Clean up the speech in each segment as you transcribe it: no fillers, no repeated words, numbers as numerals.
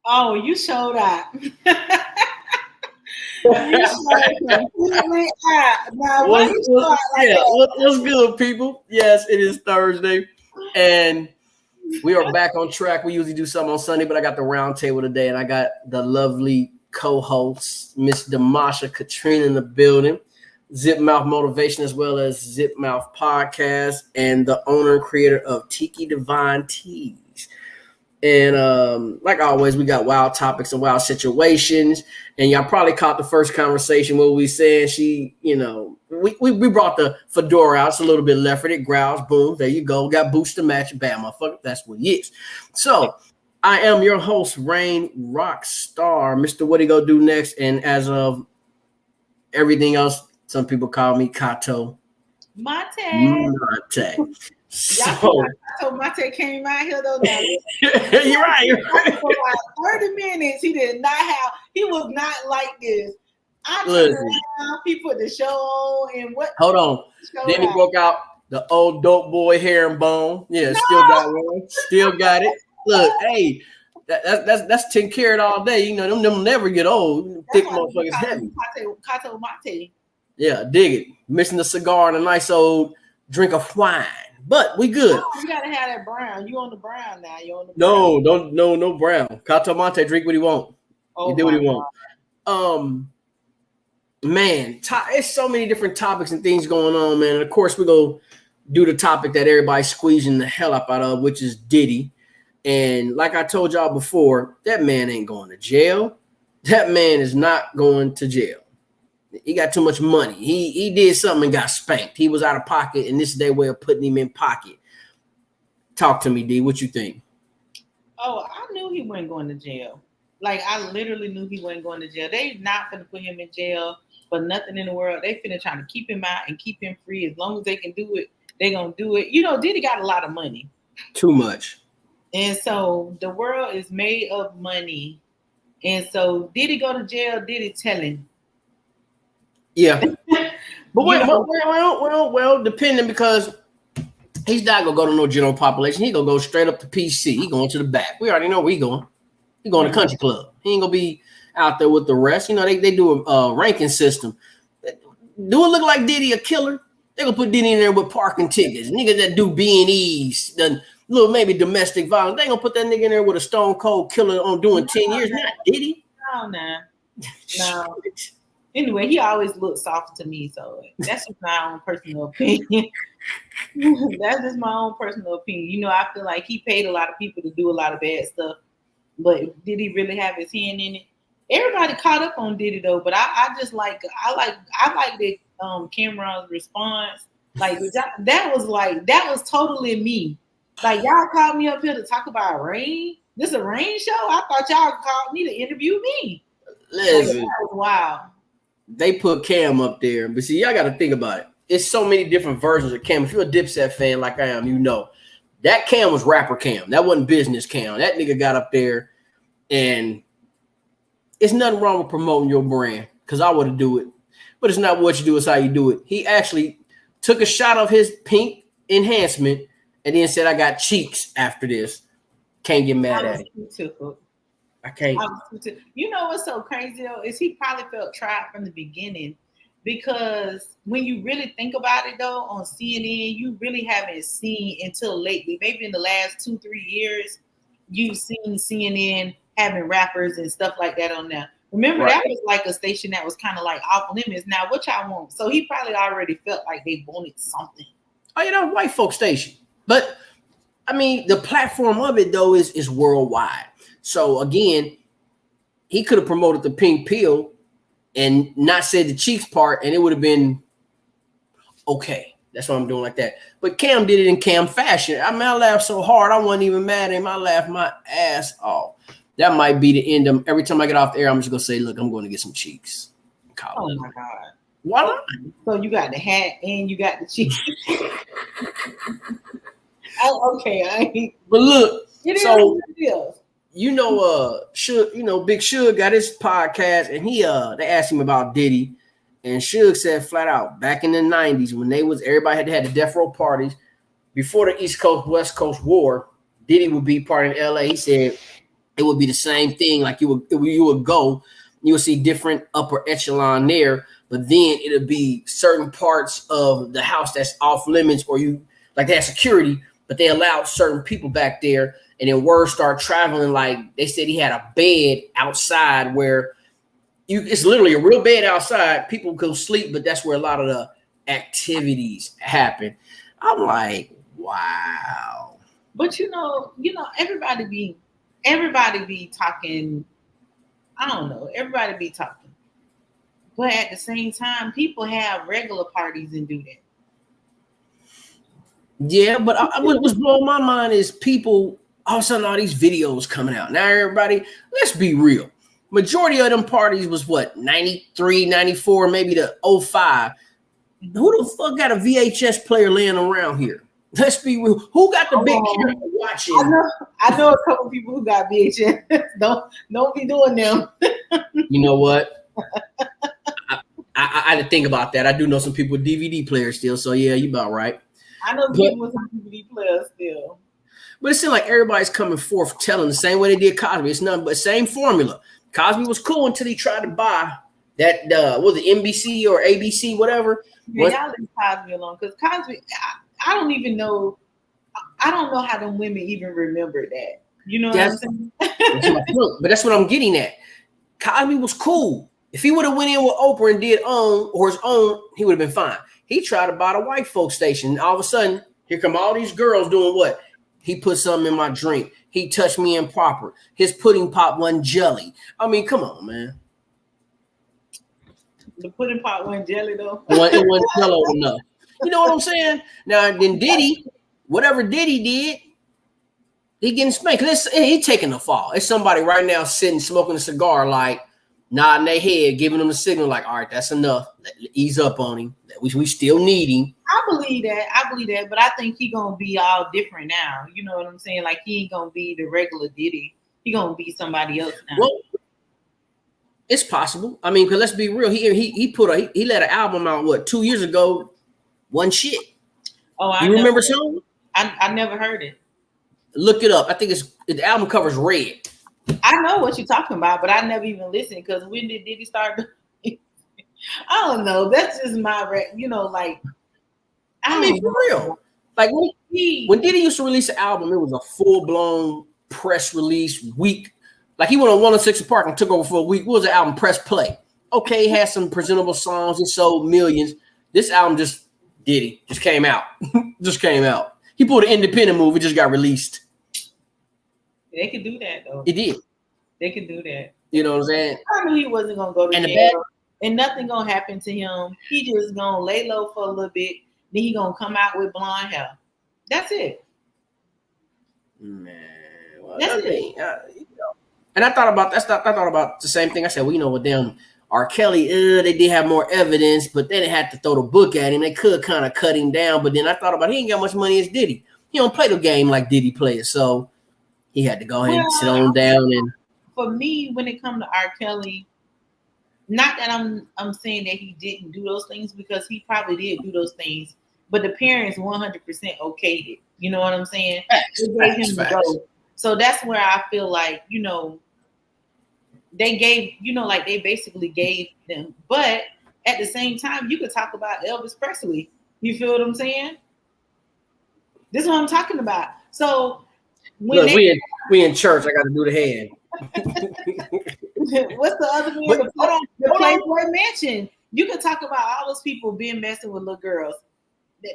Oh, you showed up. You showed completely out. Now, why you show out like that? What's good, people? Yes, it is Thursday, and we are back on track. We usually do something on Sunday, but I got the round table today, and I got the lovely co-host, Miss Demasha Katrina in the building, Zip Mouth Motivation, as well as Zip Mouth Podcast, and the owner and creator of Tiki Divine Teas. And like always, we got wild topics and wild situations. And y'all probably caught the first conversation where we said we brought the fedora out. It's a little bit left. It growls. Boom. There you go. Got boots to match. Bam, motherfucker. That's what it is. So I am your host, Rain Rockstar. Mr. What he go do next? And as of everything else, some people call me Kato. Mate. So Mate came out here though. Now, you're right. For like 30 minutes, he was not like this. I turned around, he put the show on and what? Hold on. Then he broke out the old dope boy herringbone. Yeah, still got one. Still got it. Look, hey, that's 10 karat all day. You know, them never get old. Thick motherfuckers heavy. Kato Mate. Yeah, dig it. Missing the cigar and a nice old drink of wine. But we good. Oh, you gotta have that brown. You on the brown now. You on the brown. No brown. Kato Mate, drink what he want. Oh, you do what he want. Man, it's so many different topics and things going on, man. And of course, we're gonna do the topic that everybody's squeezing the hell up out of, which is Diddy. And like I told y'all before, that man ain't going to jail. That man is not going to jail. He got too much money. He did something and got spanked. He was out of pocket, and this is their way of putting him in pocket. Talk to me, D. What you think? Oh, I knew he wasn't going to jail. Like, I literally knew he wasn't going to jail. They not going to put him in jail for nothing in the world. They finna try to keep him out and keep him free. As long as they can do it, they going to do it. You know, Diddy got a lot of money. Too much. And so the world is made of money. And so did he go to jail? Did he tell him? Yeah. But well, depending, because he's not going to go to no general population. He going to go straight up to PC. He going to the back. We already know where he going. He going to country club. He ain't going to be out there with the rest. You know, they do a ranking system. Do it look like Diddy a killer? They going to put Diddy in there with parking tickets. Niggas that do B&Es, the little maybe domestic violence. They going to put that nigga in there with a stone cold killer on doing 10 years. Not Diddy. No. Anyway, he always looked soft to me, so that's just my own personal opinion. That's just my own personal opinion. You know, I feel like he paid a lot of people to do a lot of bad stuff, but did he really have his hand in it? Everybody caught up on Diddy though, but I like the Cameron's response. Like that was totally me. Like, y'all called me up here to talk about rain. This a rain show? I thought y'all called me to interview me. Listen, that was wild. They put Cam up there, but see, y'all got to think about it. It's so many different versions of Cam. If you're a Dipset fan like I am, you know that Cam was rapper Cam. That wasn't business Cam. That nigga got up there, and it's nothing wrong with promoting your brand, because I would do it, but it's not what you do, it's how you do it. He actually took a shot of his pink enhancement and then said, "I got cheeks after this." Can't get mad at it. I can't. You know what's so crazy though is he probably felt trapped from the beginning, because when you really think about it though, on CNN, you really haven't seen until lately, maybe in the last 2-3 years, you've seen CNN having rappers and stuff like that on there. Remember, right. That was like a station that was kind of like off limits. Now, what y'all want? So he probably already felt like they wanted something. Oh, you know, white folk station. But I mean, the platform of it though is worldwide. So again, he could have promoted the pink pill and not said the cheeks part, and it would have been okay. That's why I'm doing like that. But Cam did it in Cam fashion. I mean, I laughed so hard, I wasn't even mad at him. I laughed my ass off. That might be the end of every time I get off the air, I'm just gonna say, look, I'm going to get some cheeks. Oh my God. Why not? So you got the hat and you got the cheeks. Okay. But look, so you know, Big Suge got his podcast, and they asked him about Diddy, and Suge said flat out, back in the 90s when everybody had to have the death row parties before the East Coast West Coast war, Diddy would be part in LA. He said it would be the same thing. Like you would go, you would see different upper echelon there, but then it'll be certain parts of the house that's off limits, or you like they have security, but they allowed certain people back there. And then word start traveling. Like they said, he had a bed outside where it's literally a real bed outside. People go sleep, but that's where a lot of the activities happen. I'm like, wow. But everybody be talking. I don't know. Everybody be talking. But at the same time, people have regular parties and do that. Yeah, but what's blowing my mind is people, all of a sudden, all these videos coming out. Now, everybody, let's be real. Majority of them parties was what, 93, 94, maybe the 05. Who the fuck got a VHS player laying around here? Let's be real. Who got the big camera watching? I know a couple people who got VHS. Don't be doing them. You know what? I had to think about that. I do know some people with DVD players still, so yeah, you about right. I know people with some DVD players still. But it seems like everybody's coming forth telling the same way they did Cosby. It's nothing but the same formula. Cosby was cool until he tried to buy that, was it NBC or ABC, whatever? Yeah, y'all leave Cosby alone, because Cosby, I don't even know. I don't know how them women even remember that. You know what I'm saying? That's my point. But that's what I'm getting at. Cosby was cool. If he would have went in with Oprah and did his own, he would have been fine. He tried to buy the white folk station. And all of a sudden, here come all these girls doing what? He put something in my drink. He touched me improper. His pudding pop wasn't jelly. I mean, come on, man. The pudding pop wasn't jelly, though. It wasn't jello enough. You know what I'm saying? Now, then Diddy, whatever Diddy did, he getting spanked. He taking the fall. It's somebody right now sitting smoking a cigar, like nodding their head, giving them a signal, like, all right, that's enough. Ease up on him. We still need him. I believe that, but I think he gonna be all different now. You know what I'm saying? Like he ain't gonna be the regular Diddy. He gonna be somebody else now. Well, it's possible. I mean, because let's be real. He let an album out 2 years ago. One shit. Oh, you remember something? I never heard it. Look it up. I think the album cover's red. I know what you're talking about, but I never even listened, because when did Diddy start? I don't know. That's just my, like. I mean, for real. Like when Diddy used to release an album, it was a full-blown press release week. Like he went on 106 Park and took over for a week. What was the album? Press play. Okay, it had some presentable songs. It sold millions. This album just came out. Just came out. He pulled an independent move. It just got released. They could do that, though. It did. They could do that. You know what I'm saying? I knew he wasn't going to go to jail. And nothing going to happen to him. He just going to lay low for a little bit. Then he going to come out with blonde hair. That's it. Man. Well, That's it. And I thought about the same thing. I said, well, with them R. Kelly, they did have more evidence, but then they had to throw the book at him. They could kind of cut him down. But then I thought about he ain't got much money as Diddy. He don't play the game like Diddy plays. So he had to go ahead and sit on down. And for me, when it comes to R. Kelly, not that I'm saying that he didn't do those things, because he probably did do those things, but the parents 100% okayed it. You know what I'm saying? They gave him the go. So that's where I feel like, they gave, like they basically gave them. But at the same time, you could talk about Elvis Presley. You feel what I'm saying? This is what I'm talking about. So when we in church, I got to do the hand. What's the other one? The Playboy Mansion. You can talk about all those people being messing with little girls.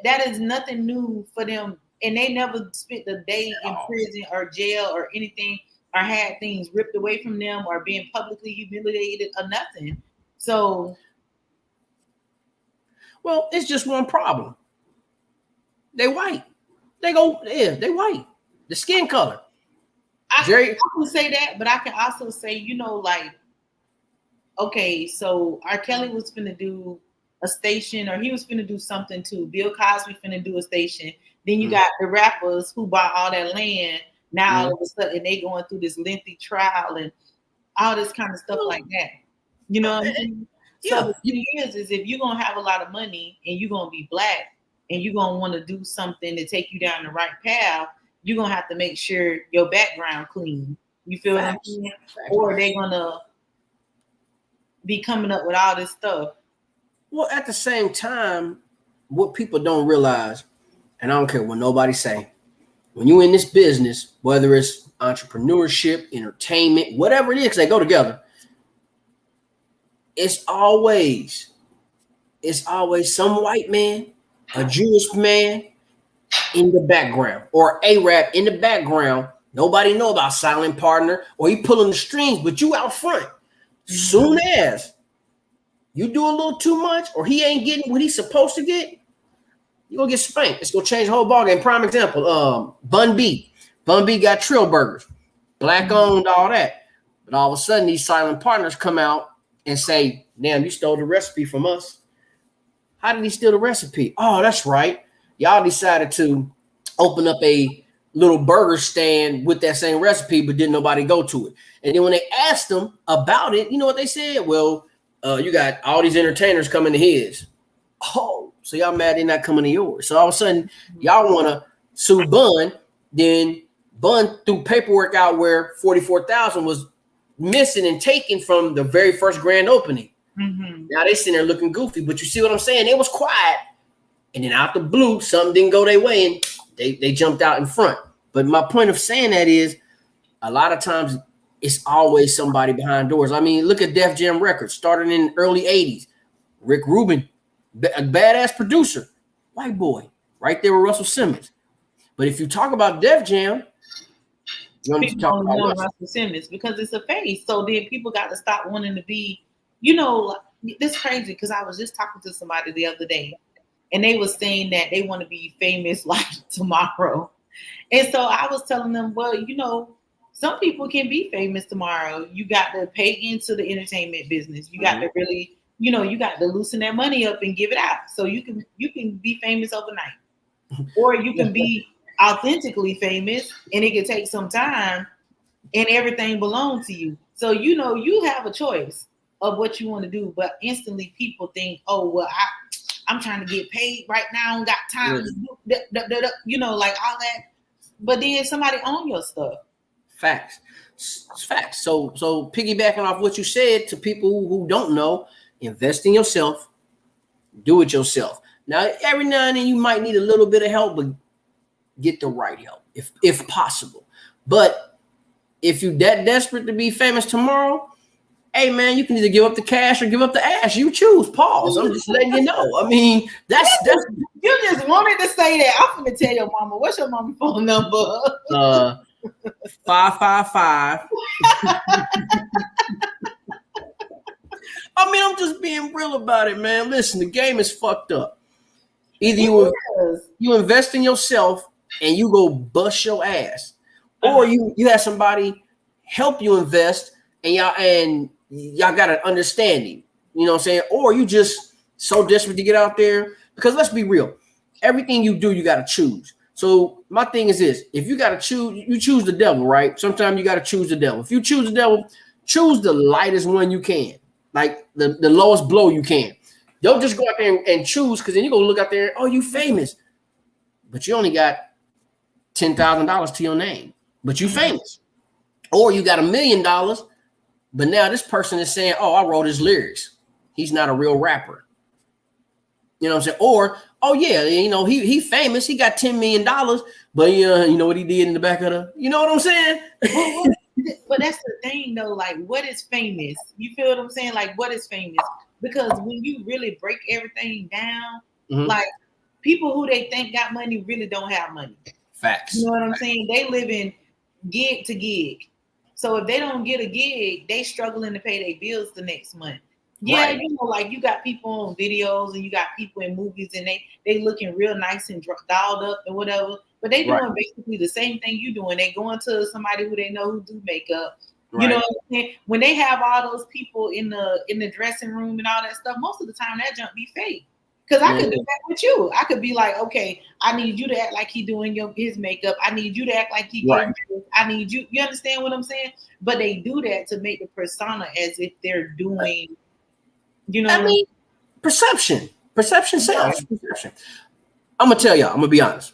That is nothing new for them, and they never spent a day in prison or jail or anything, or had things ripped away from them, or being publicly humiliated or nothing. So, well, it's just one problem. They white. They white. The skin color. I can say that, but I can also say, okay, so R. Kelly was finna do a station, or he was finna do something too. Bill Cosby finna do a station. Then you got the rappers who bought all that land. Now all of a sudden they going through this lengthy trial and all this kind of stuff like that. You know what I'm saying? So the thing is if you're gonna have a lot of money and you're gonna be black and you're gonna want to do something to take you down the right path, you're gonna have to make sure your background clean. You feel what I'm saying? Or they're gonna be coming up with all this stuff. Well, at the same time, what people don't realize, and I don't care what nobody say, when you in this business, whether it's entrepreneurship, entertainment, whatever it is, because they go together, it's always some white man, a Jewish man in the background, or Arab in the background. Nobody know about silent partner, or he pulling the strings, but you out front. Soon as you do a little too much, or he ain't getting what he's supposed to get, you're gonna get spanked. It's gonna change the whole ballgame. Prime example, Bun B. Bun B got Trill Burgers, black owned, all that. But all of a sudden, these silent partners come out and say, damn, you stole the recipe from us. How did he steal the recipe? Oh, that's right. Y'all decided to open up a little burger stand with that same recipe, but didn't nobody go to it. And then when they asked them about it, you know what they said? Well, you got all these entertainers coming to his. Oh, so y'all mad they're not coming to yours. So all of a sudden, y'all want to sue Bun. Then Bun threw paperwork out where $44,000 was missing and taken from the very first grand opening. Mm-hmm. Now they sitting there looking goofy, but you see what I'm saying? It was quiet. And then out the blue, something didn't go their way, and they jumped out in front. But my point of saying that is a lot of times it's always somebody behind doors. I mean, look at Def Jam Records, started in the early 80s. Rick Rubin, a badass producer, white boy, right there with Russell Simmons. But if you talk about Def Jam, you want to talk about Russell Simmons because it's a face. So then people got to stop wanting to be, this crazy because I was just talking to somebody the other day. And they were saying that they want to be famous like tomorrow. And so I was telling them, well, some people can be famous tomorrow. You got to pay into the entertainment business. You got to really, you got to loosen that money up and give it out. So you can be famous overnight. Or you can be authentically famous and it can take some time and everything belongs to you. So, you have a choice of what you want to do. But instantly people think, oh, well, I'm trying to get paid right now and got time to do, like all that. But then somebody own your stuff. Facts. So piggybacking off what you said to people who don't know, invest in yourself, do it yourself. Now, every now and then you might need a little bit of help, but get the right help if possible. But if you're that desperate to be famous tomorrow, hey man, you can either give up the cash or give up the ass. You choose. Pause. I'm just letting you know. I mean, that's you just wanted to say that. I'm gonna tell your mama. What's your mama's phone number? 555. I mean, I'm just being real about it, man. Listen, the game is fucked up. Either you invest in yourself and you go bust your ass, or you have somebody help you invest and y'all got an understanding, you know what I'm saying? Or you just so desperate to get out there, because let's be real, everything you do, you got to choose. So my thing is this: if you got to choose, you choose the devil, right? Sometimes you got to choose the devil. If you choose the devil, choose the lightest one you can, like the lowest blow you can. Don't just go out there and choose, because then you're going to look out there, oh, you famous, but you only got $10,000 to your name, but you famous. Or you got $1 million, but now this person is saying, oh, I wrote his lyrics. He's not a real rapper. You know what I'm saying? Or, oh yeah, he famous. He got $10 million, but you know what he did in the back of the, you know what I'm saying? But that's the thing though, like what is famous? You feel what I'm saying? Like what is famous? Because when you really break everything down, like people who they think got money really don't have money. Facts. You know what I'm saying? They live in gig to gig. So if they don't get a gig, they struggling to pay their bills the next month. Yeah, right. Like you got people on videos and you got people in movies and they looking real nice and dolled up and whatever, but they doing basically the same thing you doing. They going to somebody who they know who do makeup. Right. You know what I'm saying? When they have all those people in the dressing room and all that stuff, most of the time that junk be fake. Because I could do that with you. I could be like, okay, I need you to act like he doing his makeup. I need you to act like he getting this. I need you. You understand what I'm saying? But they do that to make the persona as if they're doing, I mean, perception sells. Perception. I'm gonna tell y'all. I'm gonna be honest,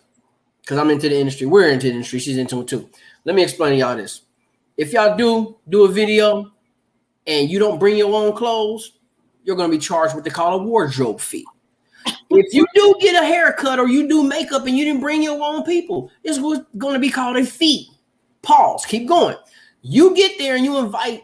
because I'm into the industry. We're into the industry. She's into it too. Let me explain to y'all this. if y'all do a video and you don't bring your own clothes, you're going to be charged what they call a wardrobe fee. If you do get a haircut or you do makeup and you didn't bring your own people, it's going to be called a fee. Pause. Keep going. You get there and you invite,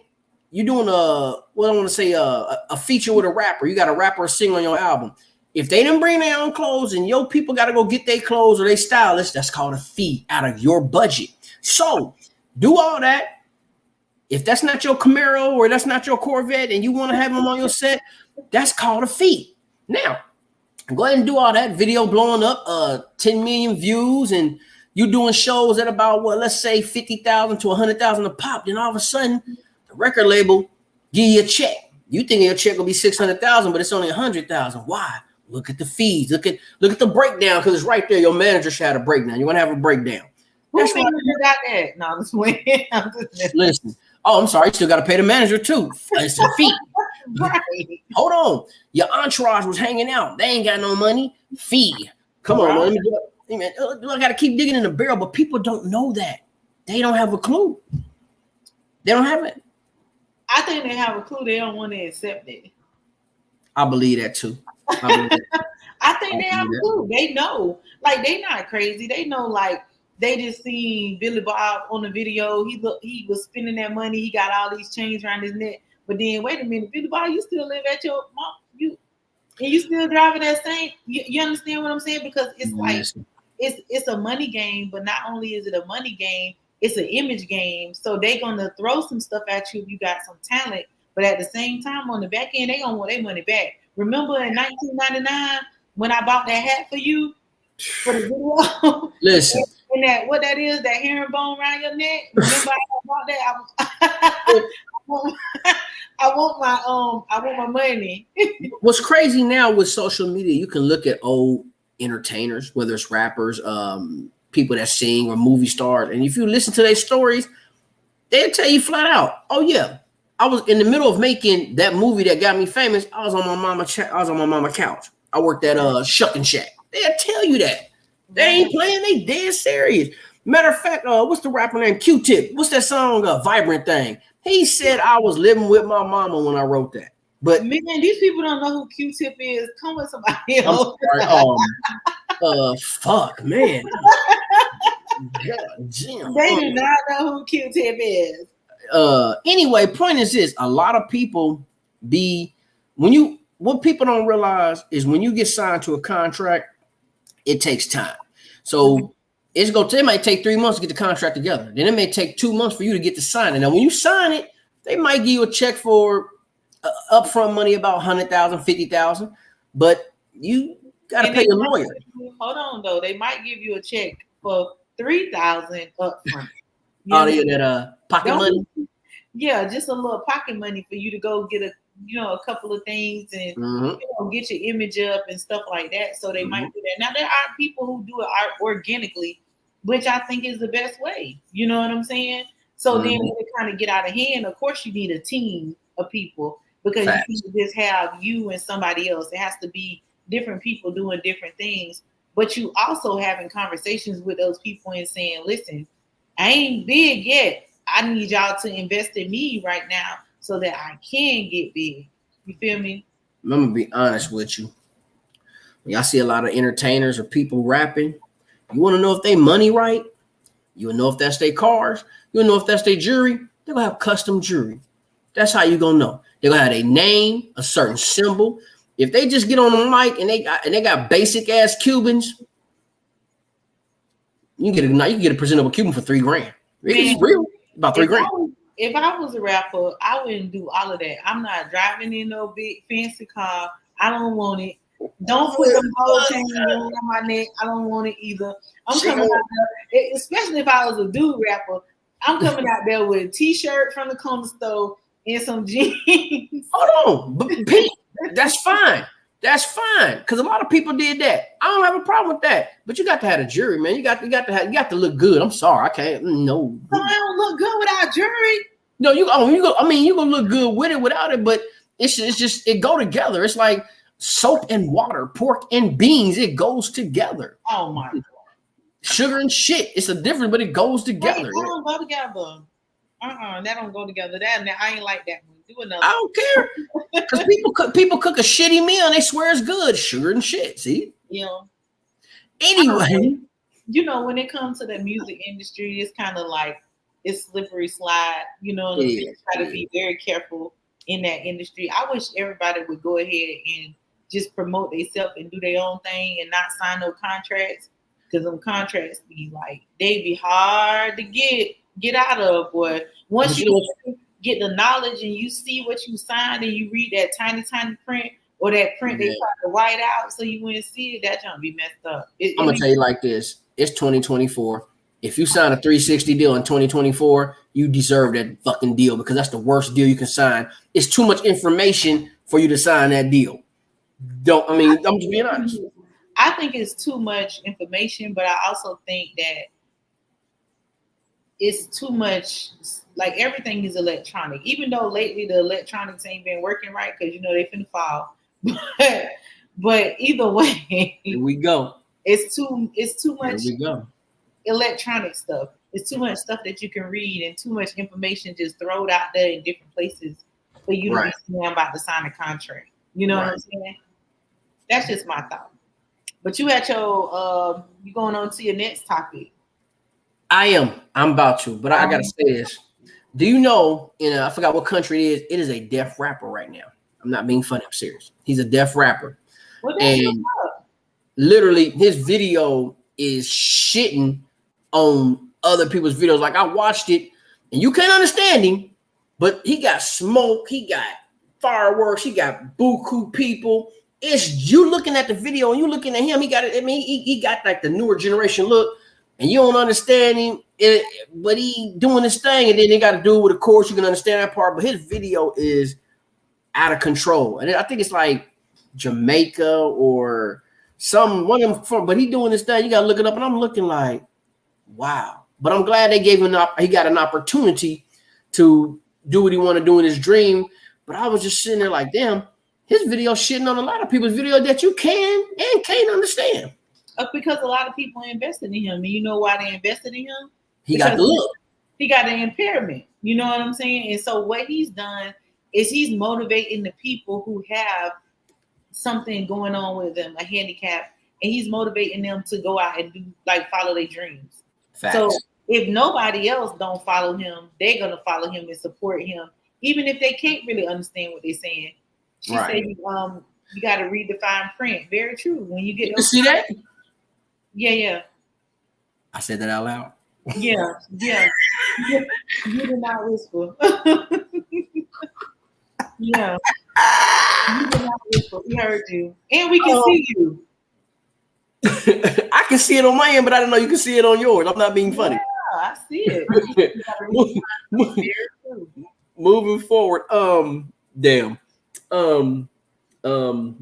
you're doing a feature with a rapper. You got a rapper sing on your album. If they didn't bring their own clothes and your people got to go get their clothes or they stylist, that's called a fee out of your budget. So do all that. If that's not your Camaro or that's not your Corvette and you want to have them on your set, that's called a fee. Now, go ahead and do all that. Video blowing up 10 million views and you doing shows at about, let's say 50,000 to 100,000 a pop. Then all of a sudden, the record label give you a check. You think your check will be 600,000, but it's only 100,000. Why? Look at the fees. Look at the breakdown because it's right there. Your manager should have a breakdown. You want to have a breakdown. That's why you got that. No, I'm just waiting. Listen. Oh, I'm sorry. You still got to pay the manager too. It's a fee. Right. Hold on. Your entourage was hanging out. They ain't got no money. Fee. Come on, man. Let me do it. Hey, man, I got to keep digging in the barrel, but people don't know that. They don't have a clue. They don't have it. I think they have a clue. They don't want to accept it. I believe that too. I think they have a clue. They know. Like, they not crazy. They know, like, they just seen Billy Bob on the video. He was spending that money. He got all these chains around his neck. But then, wait a minute, Billy Bob, you still live at your mom. You still driving that same. You understand what I'm saying? Because it's like it's a money game. But not only is it a money game, it's an image game. So they gonna throw some stuff at you if you got some talent. But at the same time, on the back end, they gonna want their money back. Remember in 1999 when I bought that hat for you for the video? Listen. And that what that is, that herringbone around your neck. Remember I bought that? I want my money. What's crazy now with social media, you can look at old entertainers, whether it's rappers, people that sing or movie stars, and if you listen to their stories, they'll tell you flat out, "Oh yeah, I was in the middle of making that movie that got me famous. I was on my mama couch. I worked at Shuck and Shack." They'll tell you that. They ain't playing. They dead serious. Matter of fact, what's the rapper name? Q-Tip. What's that song? Vibrant Thing. He said I was living with my mama when I wrote that. But man, these people don't know who Q-Tip is. Come with somebody else. Fuck, man. God damn. They do not know who Q-Tip is. Anyway, point is this: a lot of people what people don't realize is when you get signed to a contract, it takes time. So it might take 3 months to get the contract together. Then it may take 2 months for you to get to sign it. Now, when you sign it, they might give you a check for upfront money about 100,000, 50,000, but you got to pay your lawyer. Hold on, though. They might give you a check for 3,000 upfront. Oh, yeah, that pocket money. Yeah, just a little pocket money for you to go get a couple of things and get your image up and stuff like that. So they might do that. Now there are people who do it organically, which I think is the best way. You know what I'm saying? So then when it kind of get out of hand, of course you need a team of people because you can't just have you and somebody else. It has to be different people doing different things. But you also having conversations with those people and saying, listen, I ain't big yet. I need y'all to invest in me right now so that I can get big. You feel me? I'm going to be honest with you. When y'all see a lot of entertainers or people rapping, you want to know if they money right? You will know if that's their cars. You'll know if that's their jewelry. They're going to have custom jewelry. That's how you going to know. They're going to have a name, a certain symbol. If they just get on the mic and they got basic ass Cubans, you can get a presentable Cuban for $3,000. It's real. About $3,000. If I was a rapper, I wouldn't do all of that. I'm not driving in no big fancy car. I don't want it. Don't put the whole chain on my neck. I don't want it either. I'm coming out there, especially if I was a dude rapper. I'm coming out there with a t-shirt from the corner store and some jeans. Hold on, but Pete, that's fine. That's fine, because a lot of people did that. I don't have a problem with that. But you got to have a jury, man. You got to look good. I'm sorry, I can't. No, I don't look good without jury. No, you gonna look good with it, without it. But it's just it go together. It's like soap and water, pork and beans. It goes together. Oh my God. Sugar and shit. It's a difference, but it goes together. They don't go together. That don't go together. That I ain't like that one. Do another. I don't care because people cook a shitty meal and they swear it's good, sugar and shit. See, Anyway, when it comes to the music industry, it's kind of like it's slippery slide. Try to be very careful in that industry. I wish everybody would go ahead and just promote themselves and do their own thing and not sign no contracts, because them contracts be like they be hard to get out of, boy. Once you get the knowledge and you see what you signed and you read that tiny print or that print they try to white out so you wouldn't see it, that gonna be messed up. I'm gonna tell you like this: it's 2024. If you sign a 360 deal in 2024, you deserve that fucking deal, because that's the worst deal you can sign. It's too much information for you to sign that deal. I'm just being honest. I think it's too much information, but I also think that it's too much. Like, everything is electronic, even though lately the electronics ain't been working right because they finna fall. But either way, here we go. It's too much. Here we go. Electronic stuff. It's too much stuff that you can read and too much information just thrown out there in different places for you to be saying I'm about to sign a contract. You know what I'm saying? That's just my thought. But you had your you going on to your next topic. I am. I'm about to, but I gotta say this. Do you know, I forgot what country it is. It is a deaf rapper right now. I'm not being funny. I'm serious. He's a deaf rapper. And literally his video is shitting on other people's videos. Like, I watched it and you can't understand him, but he got smoke. He got fireworks. He got buku people. It's you looking at the video and you looking at him. He got it. I mean, he got like the newer generation look, and you don't understand him. But he doing this thing, and then they got to do it with a chorus. You can understand that part, but his video is out of control, and I think it's like Jamaica or one of them. But he doing this thing. You got to look it up, and I'm looking like, wow. But I'm glad they gave him he got an opportunity to do what he want to do in his dream. But I was just sitting there like, damn, his video shitting on a lot of people's video that you can and can't understand. Because a lot of people invested in him, and you know why they invested in him? He got the look. He got an impairment. You know what I'm saying? And so what he's done is he's motivating the people who have something going on with them, a handicap, and he's motivating them to go out and do, like, follow their dreams. Facts. So if nobody else don't follow him, they're gonna follow him and support him, even if they can't really understand what they're saying. She said, you got to read the fine print. Very true. When you get you see that? Yeah. I said that out loud. Yeah. You did not whisper. Yeah. You did not whisper. We heard you. And we can see you. I can see it on my end, but I didn't know you can see it on yours. I'm not being funny. Yeah, I see it. Moving forward. Damn.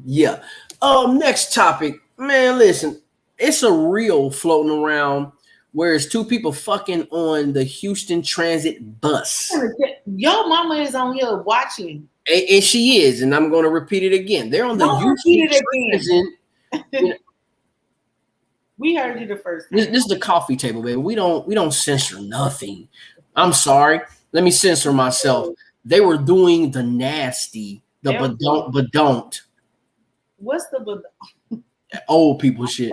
Yeah. Next topic. Man, listen. It's a reel floating around where it's two people fucking on the Houston Transit bus. Your mama is on here watching. And she is, and I'm going to repeat it again. They're on the Houston Transit. We heard you the first time. This is the coffee table, baby. We don't censor nothing. I'm sorry. Let me censor myself. They were doing the nasty, but don't. What's the but? Old people shit.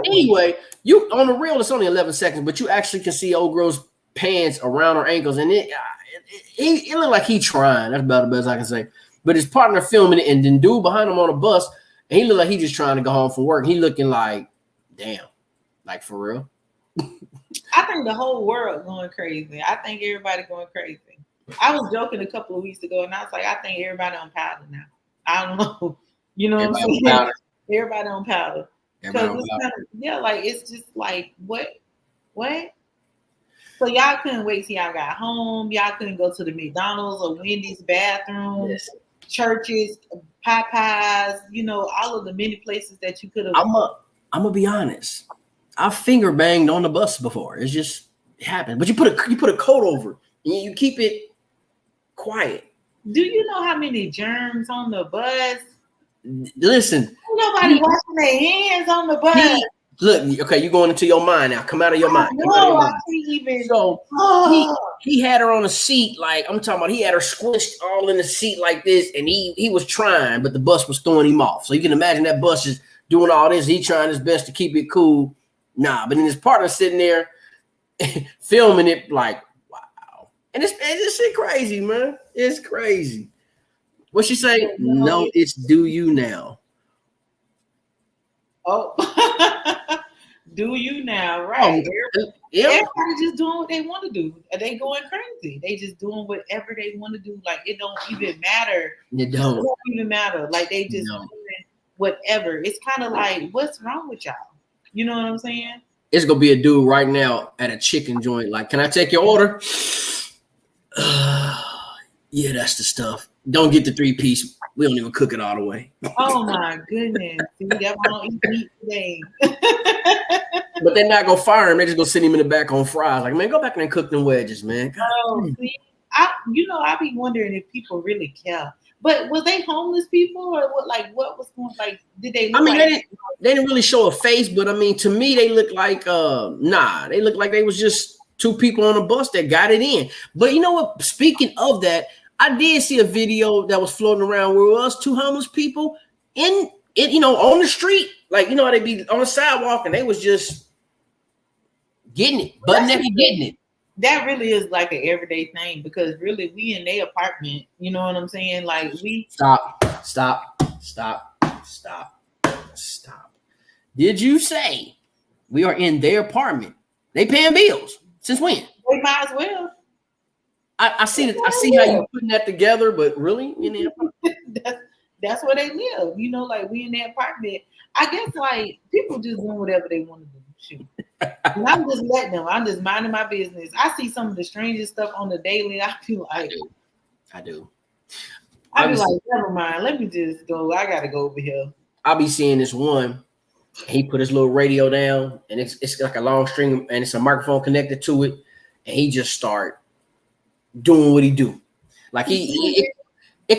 Anyway, you on the reel, it's only 11 seconds, but you actually can see old girl's pants around her ankles, and it looked like he trying. That's about the best I can say. But his partner filming it, and then dude behind him on the bus, and he looked like he just trying to go home from work. He looking like, damn, like for real. I think the whole world going crazy. I think everybody going crazy. I was joking a couple of weeks ago, and I was like, I think everybody on powder now. I don't know. You know what I'm saying? Everybody on powder. Like, it's just like, what? So y'all couldn't wait till y'all got home. Y'all couldn't go to the McDonald's or Wendy's bathrooms, churches, Popeyes, all of the many places that you could have. I'm gonna be honest. I've finger banged on the bus before. It happened. But you put a coat over and you keep it quiet. Do you know how many germs on the bus? Listen. Nobody washing their hands on the bus. Look, okay, you going into your mind now. Come out of your mind. Come out of No, your I mind. can't even. So he had her on a seat, like I'm talking about. He had her squished all in the seat like this, and he was trying, but the bus was throwing him off. So you can imagine that bus is doing all this. He trying his best to keep it cool. Nah, but then his partner sitting there filming it, like wow. And it's shit crazy, man. It's crazy. What she say? No, it's do you now. Oh, do you now? Right. Everybody just doing what they want to do. They going crazy. They just doing whatever they want to do. Like it don't even matter. It don't even matter. Like they just doing whatever. It's kind of like, what's wrong with y'all? You know what I'm saying? It's gonna be a dude right now at a chicken joint. Like, can I take your order? Yeah, that's the stuff. Don't get the 3-piece. We don't even cook it all the way. Oh my goodness. See, that's why I don't eat meat today. But they're not gonna fire him. They're just gonna send him in the back on fries. Like, man, go back and cook them wedges, man. Oh, see, I be wondering if people really care. But was they homeless people or what? Like, what was going? Like, did they? Look they didn't really show a face, but I mean, to me, they look like they look like they was just two people on a bus that got it in. But you know what? Speaking of that, I did see a video that was floating around where it was two homeless people in it, on the street, like how they be on the sidewalk, and they was just getting it, butt naked, getting it. That really is like an everyday thing because really we in their apartment. You know what I'm saying? Like we stop. Did you say we are in their apartment? They paying bills. Since when? They might as well. I see that. I see how you putting that together, but really, that's where they live. Like we in their apartment. I guess like people just doing whatever they want to do. Shoot. And I'm just letting them. I'm just minding my business. I see some of the strangest stuff on the daily. I feel like I do. I be like, never mind. Let me just go. I gotta go over here. I'll be seeing this one. He put his little radio down, and it's like a long string, and it's a microphone connected to it, and he just start doing what he do. Like it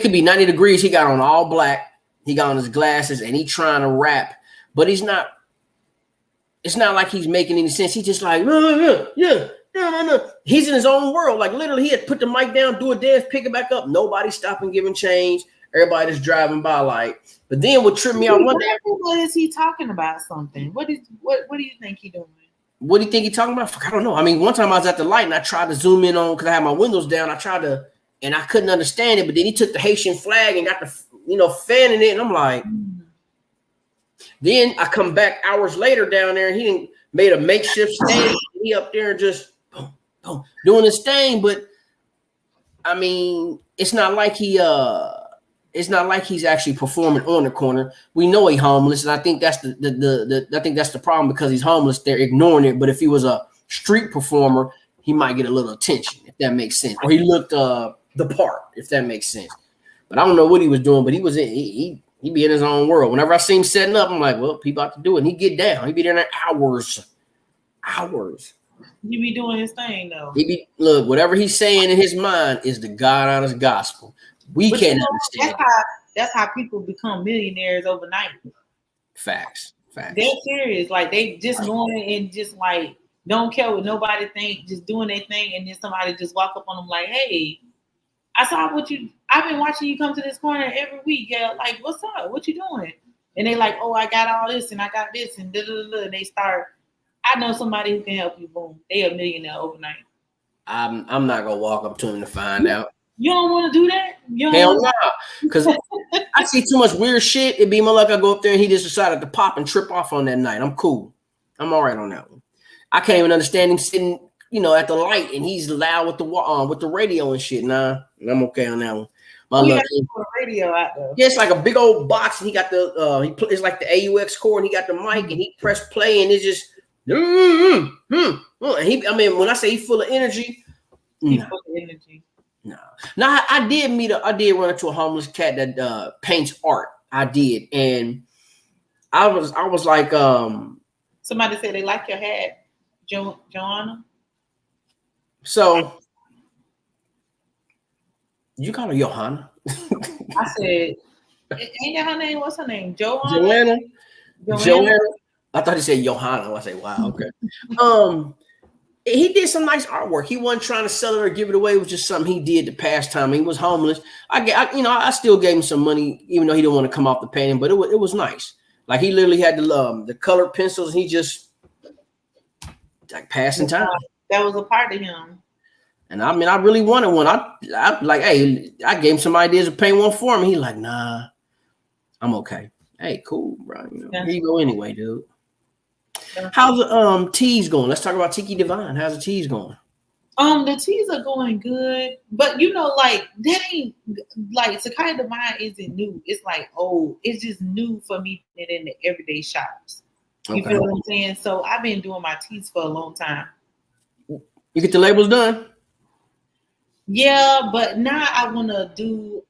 could be 90 degrees. He got on all black. He got on his glasses, and he trying to rap, but he's not. It's not like he's making any sense. He's just like, no. He's in his own world. Like literally, he had put the mic down, do a dance, pick it back up. Nobody stopping giving change. Everybody just driving by like. But then what tripped me out one day? What is he talking about? Something. What do you think he doing? What do you think he talking about? Fuck, I don't know. I mean, one time I was at the light and I tried to zoom in on because I had my windows down. I tried to, and I couldn't understand it. But then he took the Haitian flag and got the fanning it, and I'm like. Then I come back hours later down there, and he made a makeshift stage. He up there and just boom, doing his thing. But I mean, it's not like he's actually performing on the corner. We know he's homeless, and I think that's the problem because he's homeless. They're ignoring it. But if he was a street performer, he might get a little attention, if that makes sense. Or he looked the part, if that makes sense. But I don't know what he was doing. But he was he be in his own world. Whenever I see him setting up, I'm like, well, he about to do it. And he get down. He be there in hours. He be doing his thing though. Look, whatever he's saying in his mind is the God honest gospel. We can't understand. That's how people become millionaires overnight. Facts. They're serious. Like they just going and just like don't care what nobody think, just doing their thing, and then somebody just walk up on them like, hey, I saw I've been watching you come to this corner every week. Yeah, like, what's up? What you doing? And they like, oh, I got all this and I got this and and they start. I know somebody who can help you. Boom, they a millionaire overnight. I'm not gonna walk up to him to find out. You don't want to do that? Hell no, because I see too much weird shit. It'd be more like I go up there and he just decided to pop and trip off on that night. I'm cool. I'm all right on that one. I can't even understand him sitting, at the light and he's loud with the radio and shit. Nah, I'm okay on that one. Radio out there. Yeah, it's like a big old box, and he got it's like the AUX cord, and he got the mic, and he pressed play, and it's just and when I say he's full of energy, full of energy. No. Now I did run into a homeless cat that paints art. I did, and I was like, somebody said they like your hat, Joanna. So you call her Johanna? I said, ain't that her name? What's her name? Joanna. I thought he said Johanna. I say, wow, okay. He did some nice artwork. He wasn't trying to sell it or give it away. It was just something he did to pass time. He was homeless. I still gave him some money, even though he didn't want to come off the painting, but it was nice. Like he literally had the colored pencils. And he just like passing time. That was a part of him. And I mean, I really wanted one. I like, hey, I gave him some ideas to paint one for me. He like, nah, I'm okay. Hey, cool, bro. Here you go anyway, dude. How's the teas going? Let's talk about Tiki Divine. How's the teas going? The teas are going good, but like that ain't like Sakai Divine isn't new. It's like old. It's just new for me in the everyday shops. You feel what I'm saying? So I've been doing my teas for a long time. You get the labels done? Yeah, but now I wanna. Here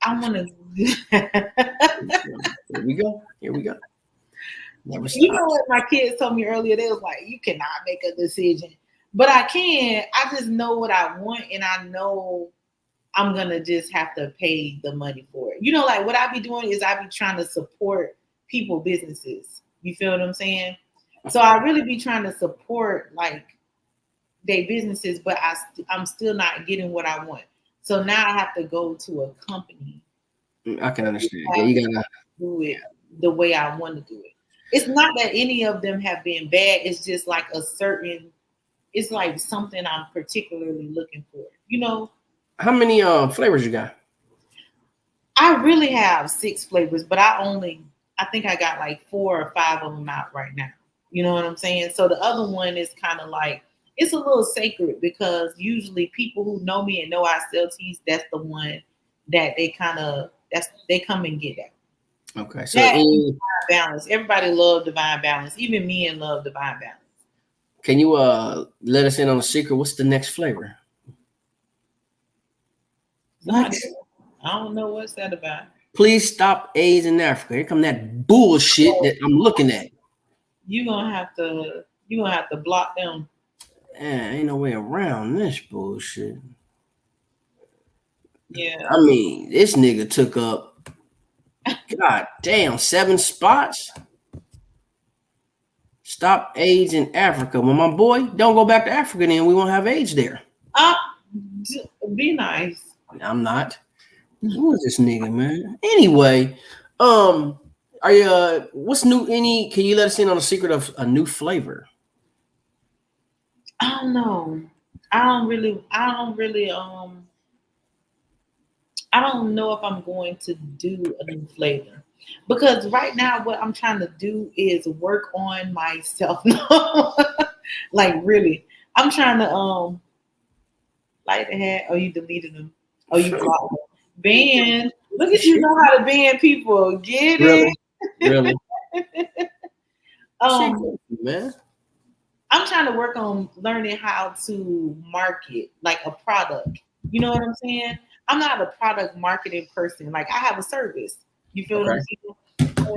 we go. You know what my kids told me earlier? They was like, you cannot make a decision. But I can. I just know what I want, and I know I'm going to just have to pay the money for it. Like what I be doing is I be trying to support people businesses. You feel what I'm saying? So I really be trying to support like their businesses, but I'm still not getting what I want. So now I have to go to a company. I can understand. Yeah, you got to do it the way I want to do it. It's not that any of them have been bad. It's just like it's like something I'm particularly looking for, How many flavors you got? I really have 6 flavors, but I think I got like 4 or 5 of them out right now. You know what I'm saying? So the other one is kind of like, it's a little sacred because usually people who know me and know I sell teas, that's the one that they come and get at. Okay, so Divine Balance. Everybody love Divine Balance. Even men love Divine Balance. Can you let us in on a secret? What's the next flavor? What? I don't know what's that about. Please stop AIDS in Africa. Here come that bullshit that I'm looking at. You're gonna have to block them. Man, ain't no way around this bullshit. Yeah. I mean, this nigga took up God damn 7 spots. Stop AIDS in Africa. Well, my boy, don't go back to Africa then. We won't have AIDS there. Be nice. I'm not. Who is this nigga, man? Anyway, are you what's new? Can you let us in on a secret of a new flavor? I don't know. I don't know if I'm going to do a new flavor because right now what I'm trying to do is work on myself. Like really, I'm trying to light the hat. Oh, you deleted them. Oh, you blocked them. Ban. Look at you know how to ban people. Get it? Really? Man. I'm trying to work on learning how to market like a product. You know what I'm saying? I'm not a product marketing person. Like I have a service. You feel what I'm saying?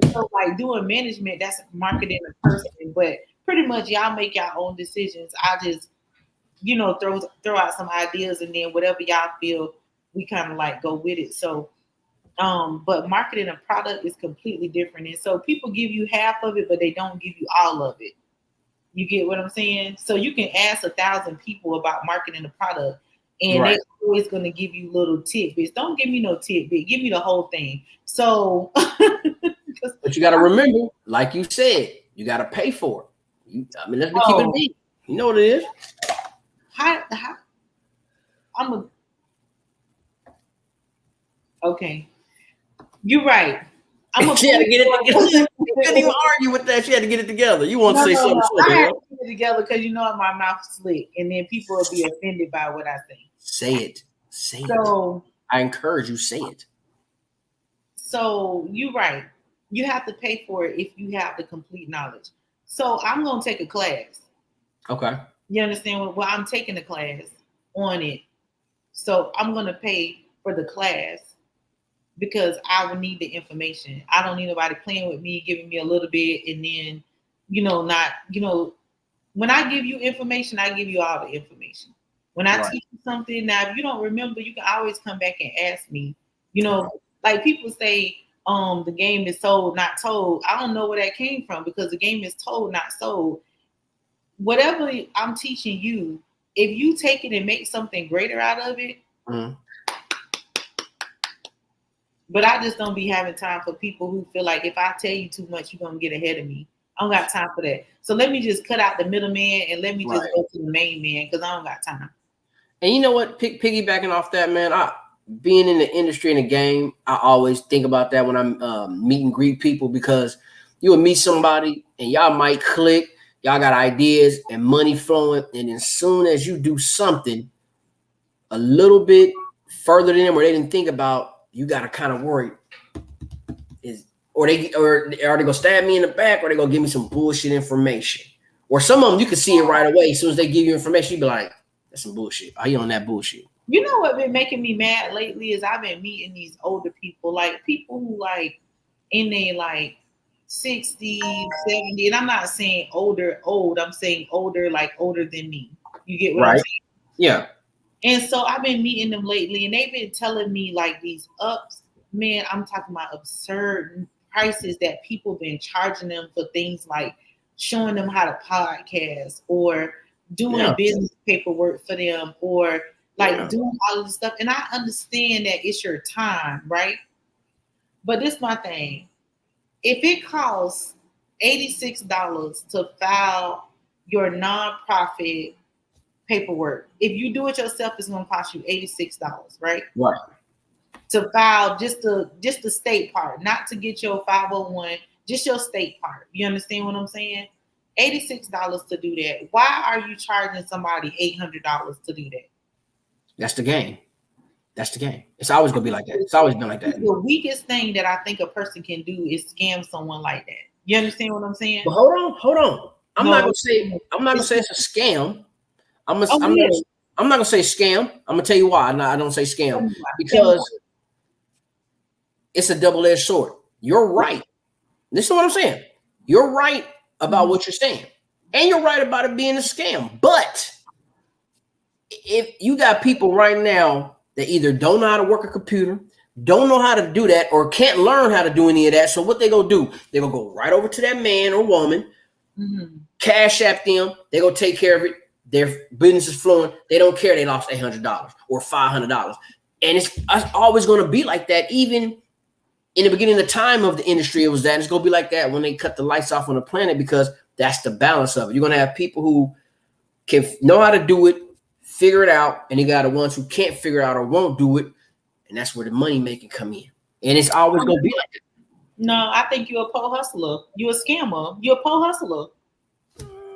And so like doing management, that's marketing a person. But pretty much y'all make your own decisions. I just, throw out some ideas and then whatever y'all feel, we kind of like go with it. So but marketing a product is completely different. And so people give you half of it, but they don't give you all of it. You get what I'm saying? So you can ask 1,000 people about marketing a product and they're always going to give you little tidbits. Don't give me no tidbit. Give me the whole thing. So. But you got to remember, like you said, you got to pay for it. Let's be keeping it. You know what it is? Okay. You're right. She had to get it together. You couldn't even argue with that. She had to get it together. You want to say something? I had to get it together because my mouth's slick, and then people will be offended by what I say. Say it. So, I encourage you. Say it. So you're right. You have to pay for it if you have the complete knowledge. So I'm gonna take a class. Okay. You understand? Well, I'm taking a class on it, so I'm gonna pay for the class. Because I would need the information. I don't need nobody playing with me, giving me a little bit, and then, when I give you information, I give you all the information. When I teach you something, now if you don't remember, you can always come back and ask me. Like people say, the game is sold, not told. I don't know where that came from because the game is told, not sold. Whatever I'm teaching you, if you take it and make something greater out of it, but I just don't be having time for people who feel like if I tell you too much, you're gonna get ahead of me. I don't got time for that. So let me just cut out the middleman and let me just go to the main man because I don't got time. And you know what? Piggybacking off that, man, being in the industry in the game, I always think about that when I'm meet and greet people because you will meet somebody and y'all might click, y'all got ideas and money flowing, and as soon as you do something a little bit further than them where they didn't think about, you got to kind of worry. Are they gonna stab me in the back, or they gonna give me some bullshit information? Or some of them you can see it right away. As soon as they give you information, you be like, "That's some bullshit. Are you on that bullshit?" You know what been making me mad lately is I've been meeting these older people, like people who like in their like 60s, 70s, and I'm not saying old. I'm saying older, like older than me. You get what I'm saying? Yeah. And so I've been meeting them lately, and they've been telling me like these ups, man. I'm talking about absurd prices that people been charging them for things like showing them how to podcast or doing business paperwork for them or like doing all of this stuff. And I understand that it's your time, right? But this is my thing. If it costs $86 to file your nonprofit paperwork, if you do it yourself, it's gonna cost you $86, right? Right. To file just the state part, not to get your 501, just your state part. You understand what I'm saying? $86 to do that. Why are you charging somebody $800 to do that? That's the game. That's the game. It's always gonna be like that. It's always been like that. The weakest thing that I think a person can do is scam someone like that. You understand what I'm saying? But hold on. I'm not gonna say it's a scam. I'm not gonna say scam. I'm gonna tell you why. I don't say scam because it's a double-edged sword. You're right. Listen to what I'm saying. You're right about what you're saying, and you're right about it being a scam. But if you got people right now that either don't know how to work a computer, don't know how to do that, or can't learn how to do any of that, so what they gonna do? They gonna go right over to that man or woman, cash app them. They gonna take care of it. Their business is flowing. They don't care. They lost $800 or $500, and it's always gonna be like that. Even in the beginning of the time of the industry, it was that. It's gonna be like that when they cut the lights off on the planet because that's the balance of it. You're gonna have people who can know how to do it, figure it out, and you got the ones who can't figure it out or won't do it, and that's where the money making come in. And it's always gonna be like that. No, I think you're a pole hustler. You're a scammer. You're a pole hustler.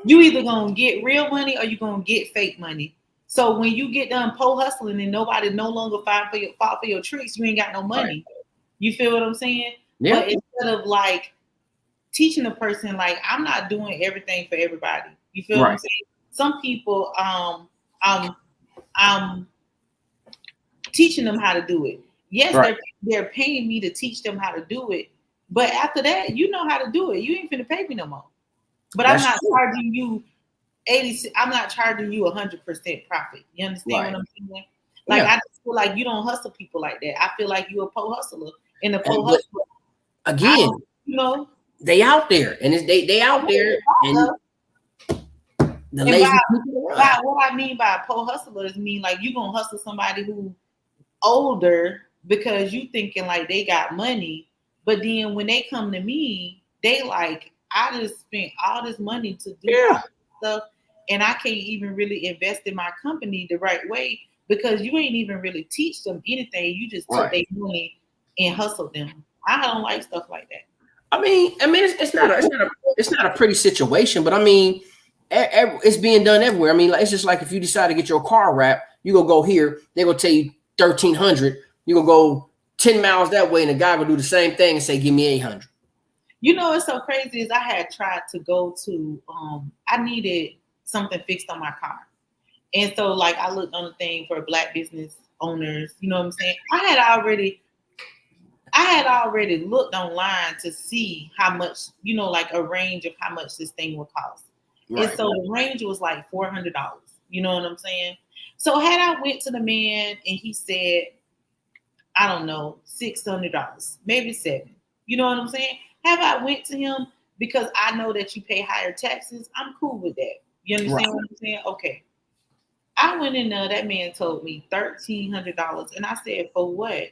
You either gonna get real money or you're gonna get fake money. So when you get done pole hustling and nobody no longer fall for your tricks, you ain't got no money. Right. You feel what I'm saying? Yeah. But instead of like teaching a person, like I'm not doing everything for everybody. You feel what I'm saying? Some people, I'm teaching them how to do it. Yes, they're paying me to teach them how to do it. But after that, you know how to do it. You ain't finna pay me no more. But I'm not charging you 80. I'm not charging you 100% profit. You understand what I'm saying? Like I just feel like you don't hustle people like that. I feel like you're a pole hustler. And the pole hustler, again, you know, they out there, and they out there, and the lazy people. What I mean by pole hustlers mean like you gonna hustle somebody who older because you thinking like they got money, but then when they come to me, they like I just spent all this money to do all this stuff, and I can't even really invest in my company the right way because you ain't even really teach them anything. You just took their money and hustled them. I don't like stuff like that. I mean, it's not a pretty situation, but I mean, it's being done everywhere. I mean, it's just like if you decide to get your car wrapped, you go here, they gonna tell you 1,300. You gonna go 10 miles that way, and the guy will do the same thing and say, "Give me 800." You know what's so crazy is I had tried to go to I needed something fixed on my car. And so like I looked on the thing for Black business owners, you know what I'm saying? I had already looked online to see how much, you know, like a range of how much this thing would cost. Right. And so the range was like $400. You know what I'm saying? So had I went to the man and he said, I don't know, $600, maybe $700. You know what I'm saying? Have I went to him because I know that you pay higher taxes? I'm cool with that. You understand what I'm saying? Okay. I went in there. That man told me $1,300, and I said, "For what?"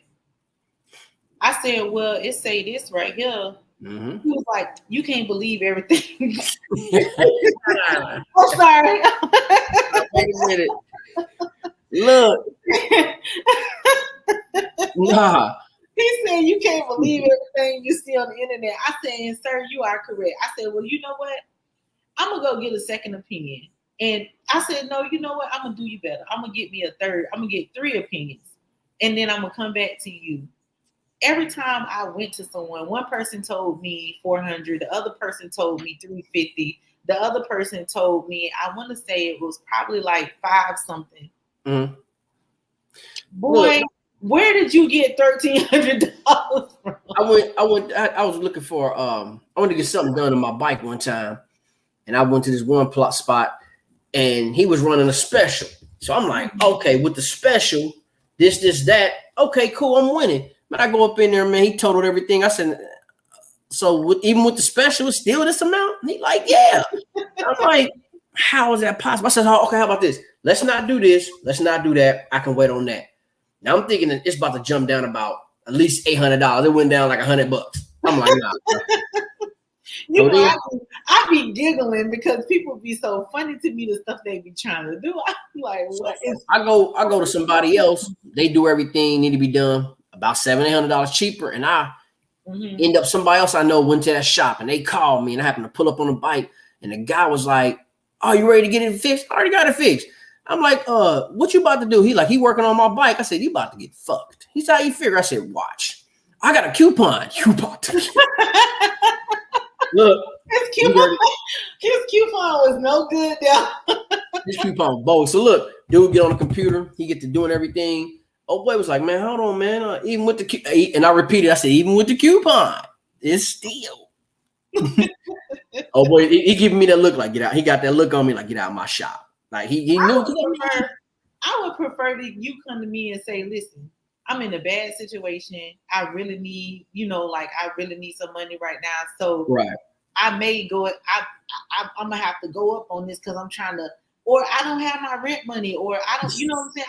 I said, "Well, it say this right here." Mm-hmm. He was like, "You can't believe everything." I'm sorry. Wait a minute. Look. Nah. He said, "You can't believe everything you see on the internet." I said, "Sir, you are correct." I said, "Well, you know what? I'm going to go get a second opinion." And I said, "No, you know what? I'm going to do you better. I'm going to get me a third. I'm going to get 3 opinions. And then I'm going to come back to you." Every time I went to someone, one person told me 400, the other person told me 350, the other person told me, I want to say it was probably like 5 something. Mm-hmm. Boy, look, where did you get $1,300 from? I was looking for I wanted to get something done on my bike one time, and I went to this one plot spot, and he was running a special. So I'm like, okay, with the special, this, that, okay, cool, I'm winning. But I go up in there, man, he totaled everything. I said, so even with the special, it's still this amount? And he like, yeah. I'm like, how is that possible? I said, oh, okay, how about this? Let's not do this. Let's not do that. I can wait on that. Now I'm thinking that it's about to jump down about at least $800. It went down like $100. I'm like, nah. You know, I be giggling because people be so funny to me, the stuff they be trying to do. I'm like, what is? I go to somebody else. They do everything need to be done about $700-800 cheaper, and I end up somebody else I know went to that shop and they called me, and I happened to pull up on the bike, and the guy was like, "Oh, you ready to get it fixed?" "I already got it fixed." I'm like, what you about to do? He working on my bike. I said, "You about to get fucked." He said, "How you figure?" I said, "Watch. I got a coupon. You about to look." His coupon was no good down. His coupon both. So look, dude get on the computer. He get to doing everything. Oh boy was like, "Man, hold on, man. Even with the," and I repeated, I said, "Even with the coupon, it's still." Oh boy, he giving me that look like, "Get out." He got that look on me like, "Get out of my shop." Like he knew. I would prefer that you come to me and say, "Listen, I'm in a bad situation. I really need, I really need some money right now. So right. I may go. I'm gonna have to go up on this because I'm trying to." Or I don't have my rent money, or I don't, you know what I'm saying?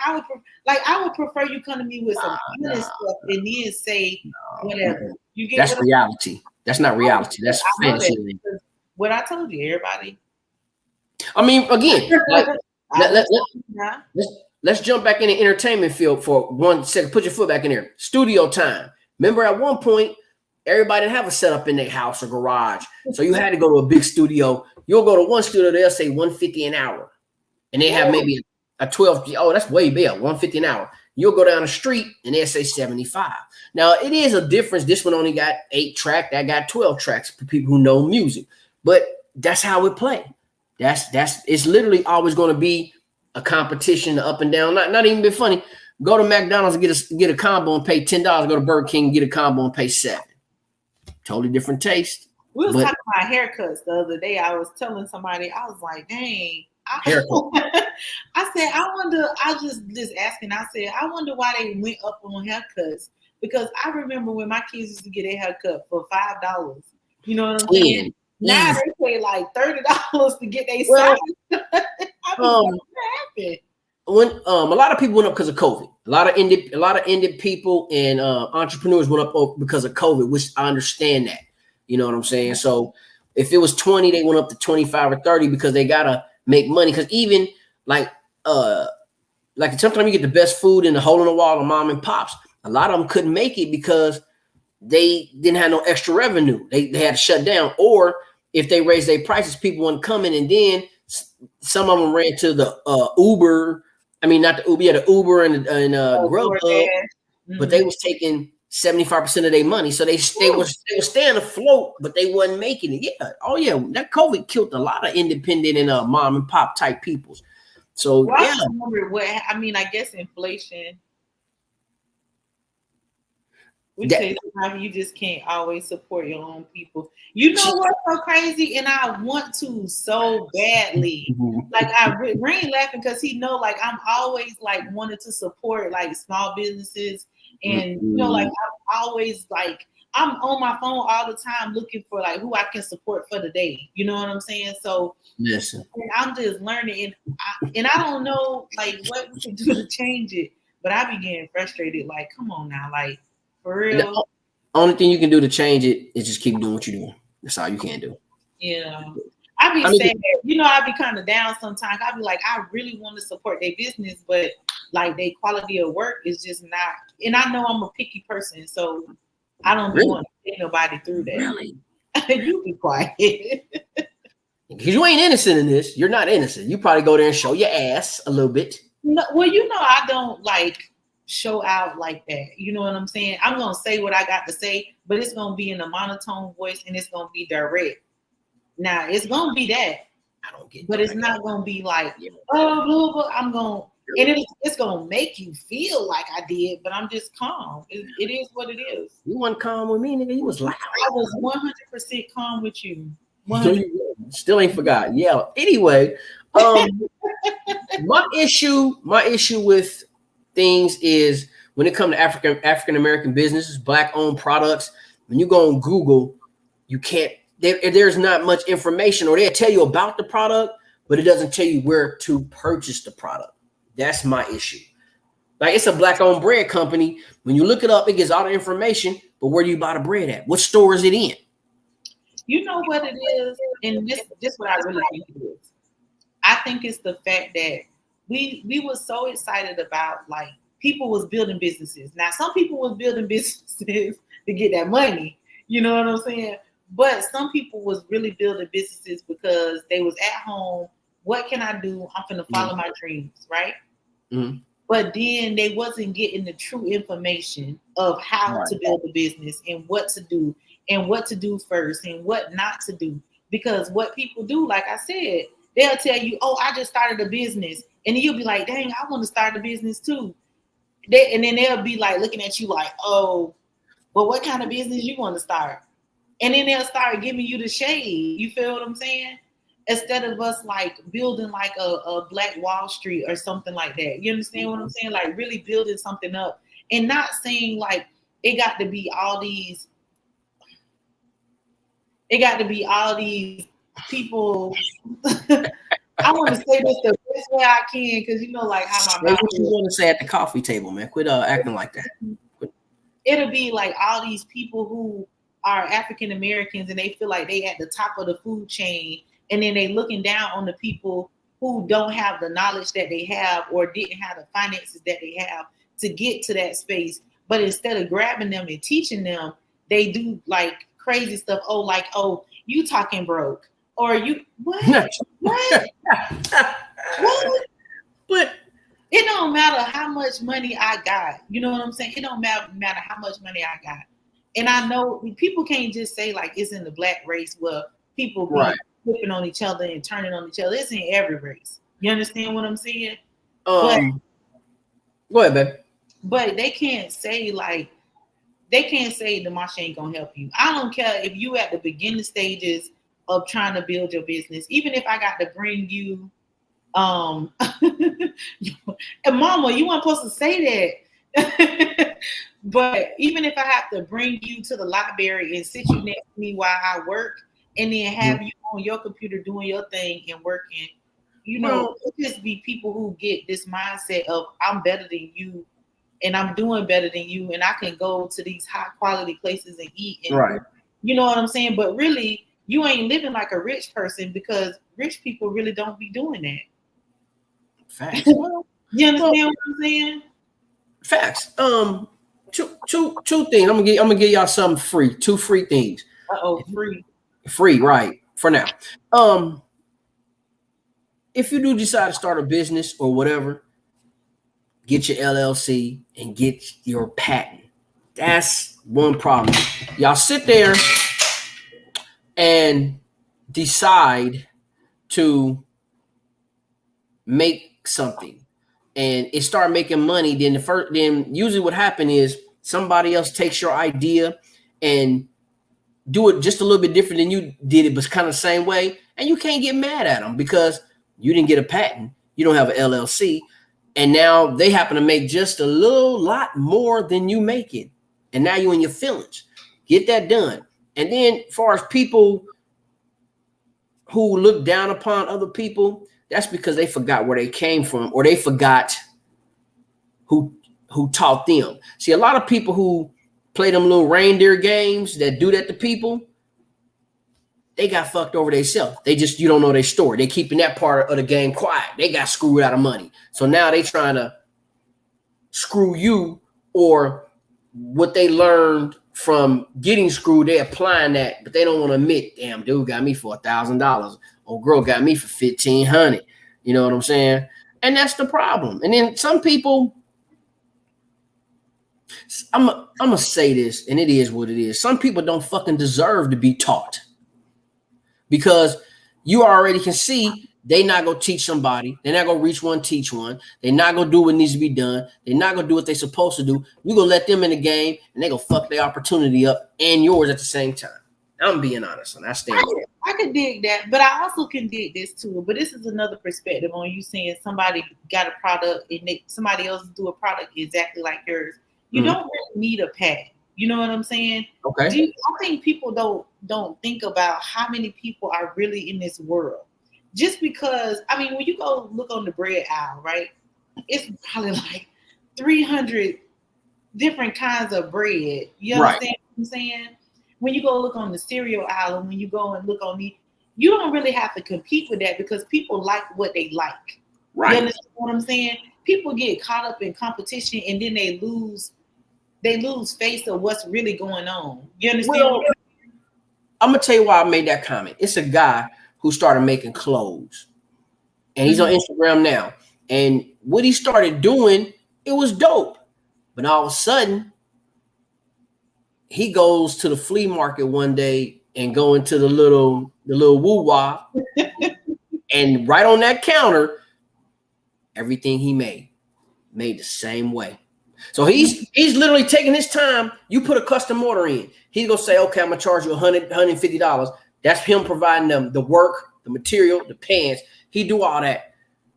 I would prefer you come to me with some honest stuff and then say whatever. You get that's reality. That's not reality. That's fantasy. What I told you, everybody. I mean, again, like, let's jump back in the entertainment field for 1 second. Put your foot back in there. Studio time. Remember, at one point, everybody didn't have a setup in their house or garage, so you had to go to a big studio. You'll go to one studio, they'll say $150 an hour. And they have maybe a 12. Oh, that's way big. $150 an hour. You'll go down the street and they'll say 75. Now it is a difference. This one only got 8 tracks. That got 12 tracks for people who know music. But that's how it play. It's literally always going to be a competition up and down. Not even be funny. Go to McDonald's and get a combo and pay $10. Go to Burger King and get a combo and pay $7. Totally different taste. We was talking about haircuts the other day. I was telling somebody, I was like, dang. I said, I wonder, I was just asking, I said, I wonder why they went up on haircuts. Because I remember when my kids used to get a haircut for $5. You know what I'm saying? Now they pay like $30 to get their size. What happened? When a lot of people went up because of COVID. A lot of indie people and entrepreneurs went up because of COVID, which I understand that. You know what I'm saying? So if it was 20, they went up to 25 or 30 because they gotta make money. Because even like sometimes you get the best food in the hole in the wall of mom and pops. A lot of them couldn't make it because they didn't have no extra revenue. They had to shut down. Or if they raised their prices, people weren't coming. And then some of them ran to the Uber. I mean, not the Uber, the Uber and Grubhub, but they was taking 75% of their money. So they were staying afloat, but they wasn't making it. Yeah. Oh yeah. That COVID killed a lot of independent and mom and pop type peoples. So I remember I guess inflation. You just can't always support your own people. You know what's so crazy? And I want to so badly. Like Rain laughing because he know like I'm always like wanted to support like small businesses. And like I'm always like I'm on my phone all the time looking for like who I can support for the day. You know what I'm saying? So Listen, and I'm just learning, and I don't know like what we can do to change it. But I be getting frustrated. Like, come on now, like for and the real. only thing you can do to change it is just keep doing what you're doing. That's all you can do. Yeah. I be I mean, saying that, you know, I be kind of down sometimes. I be like, I really want to support their business, but like their quality of work is just not. And I know I'm a picky person, so I don't be really, wanting to take nobody through that. really, You be quiet. because you ain't innocent in this. You're not innocent. You probably go there and show your ass a little bit. No, well, you know, I don't like show out like that. You know what I'm saying? I'm gonna say what I got to say, but it's gonna be in a monotone voice and it's gonna be direct. Now it's gonna be that, I don't get, but it's not gonna be like, yeah. oh, blah, blah. I'm gonna, and it's gonna make you feel like I did, but I'm just calm. It is what it is. You wasn't calm with me, nigga. You was loud. I was 100% calm with you. Still ain't forgot. Yeah. Anyway, my issue with things is when it comes to African American businesses, Black owned products. When you go on Google, you can't. There's not much information, or they'll tell you about the product, but it doesn't tell you where to purchase the product. That's my issue. Like, it's a Black owned bread company. When you look it up, it gives all the information, but where do you buy the bread at? What store is it in? You know what it is, and this what I really think it is. I think it's the fact that we were so excited about like people was building businesses. Now some people was building businesses to get that money. You know what I'm saying? But some people was really building businesses because they was at home. What can I do? I'm finna follow my dreams, right? Mm-hmm. But then they wasn't getting the true information of how to build a business and what to do and what to do first and what not to do. Because what people do, like I said, they'll tell you, oh, I just started a business. And then you'll be like, dang, I want to start a business too. And then they'll be like looking at you like, oh, but what kind of business you want to start? And then they'll start giving you the shade. You feel what I'm saying? Instead of us like building like a Black Wall Street or something like that. You understand what I'm saying? Like really building something up and not saying like it got to be all these people. I want to say this the best way I can because you know, like how my mouth what you want to say at the coffee table, man? Quit acting like that. It'll be like all these people who are African Americans and they feel like they at the top of the food chain, and then they looking down on the people who don't have the knowledge that they have or didn't have the finances that they have to get to that space. But instead of grabbing them and teaching them, they do like crazy stuff. Oh, like, oh, you talking broke. Or you what? What? What? But it don't matter how much money I got. You know what I'm saying? It don't matter how much money I got. And I know people can't just say like it's in the Black race where people be flipping on each other and turning on each other. It's in every race. You understand what I'm saying? Go ahead, babe. But they can't say Demasha ain't gonna help you. I don't care if you at the beginning stages of trying to build your business, even if I got to bring you and mama, you weren't supposed to say that. But even if I have to bring you to the library and sit you next to me while I work and then have you on your computer doing your thing and working, you know, it just be people who get this mindset of I'm better than you and I'm doing better than you and I can go to these high quality places and eat and you know what I'm saying? But really you ain't living like a rich person because rich people really don't be doing that. Facts. You understand what I'm saying? Facts. Two things. I'm gonna give y'all something free. Two free things. Free. Free, right? For now. If you do decide to start a business or whatever, get your LLC and get your patent. That's one problem. Y'all sit there and decide to make something and it start making money, then usually what happens is somebody else takes your idea and do it just a little bit different than you did it, but it's kind of the same way, and you can't get mad at them because you didn't get a patent, you don't have an LLC, and now they happen to make just a lot more than you making, and now you in your feelings. Get that done. And then as far as people who look down upon other people, that's because they forgot where they came from, or they forgot who taught them. See, a lot of people who play them little reindeer games that do that to people, they got fucked over themselves. They just, you don't know their story. They keeping that part of the game quiet. They got screwed out of money. So now they trying to screw you, or what they learned from getting screwed, they applying that, but they don't want to admit, damn, dude got me for $1,000. Old girl got me for $1,500. You know what I'm saying? And that's the problem. And then some people, I'm gonna say this, and it is what it is. Some people don't fucking deserve to be taught, because you already can see they not gonna teach somebody. They're not gonna reach one, teach one. They're not gonna do what needs to be done. They're not gonna do what they're supposed to do. You gonna let them in the game, and they gonna fuck their opportunity up and yours at the same time. I'm being honest, and I stand. I could dig that, but I also can dig this too. But this is another perspective on you saying somebody got a product and somebody else do a product exactly like yours. You don't really need a patent. You know what I'm saying? Okay. I think people don't think about how many people are really in this world. Just because, I mean, when you go look on the bread aisle, right? It's probably like 300 different kinds of bread. You understand what I'm saying? When you go look on the cereal aisle, and when you go and look on you don't really have to compete with that, because people like what they like. Right. You understand what I'm saying? People get caught up in competition, and then they lose face of what's really going on. You understand? Well, I'm gonna tell you why I made that comment. It's a guy who started making clothes, and he's on Instagram now. And what he started doing, it was dope. But all of a sudden, he goes to the flea market one day and go into the little woo-wah, and right on that counter, everything he made the same way. So he's literally taking his time. You put a custom order in, he's gonna say, okay, I'm gonna charge you $150. That's him providing them the work, the material, the pants. He do all that.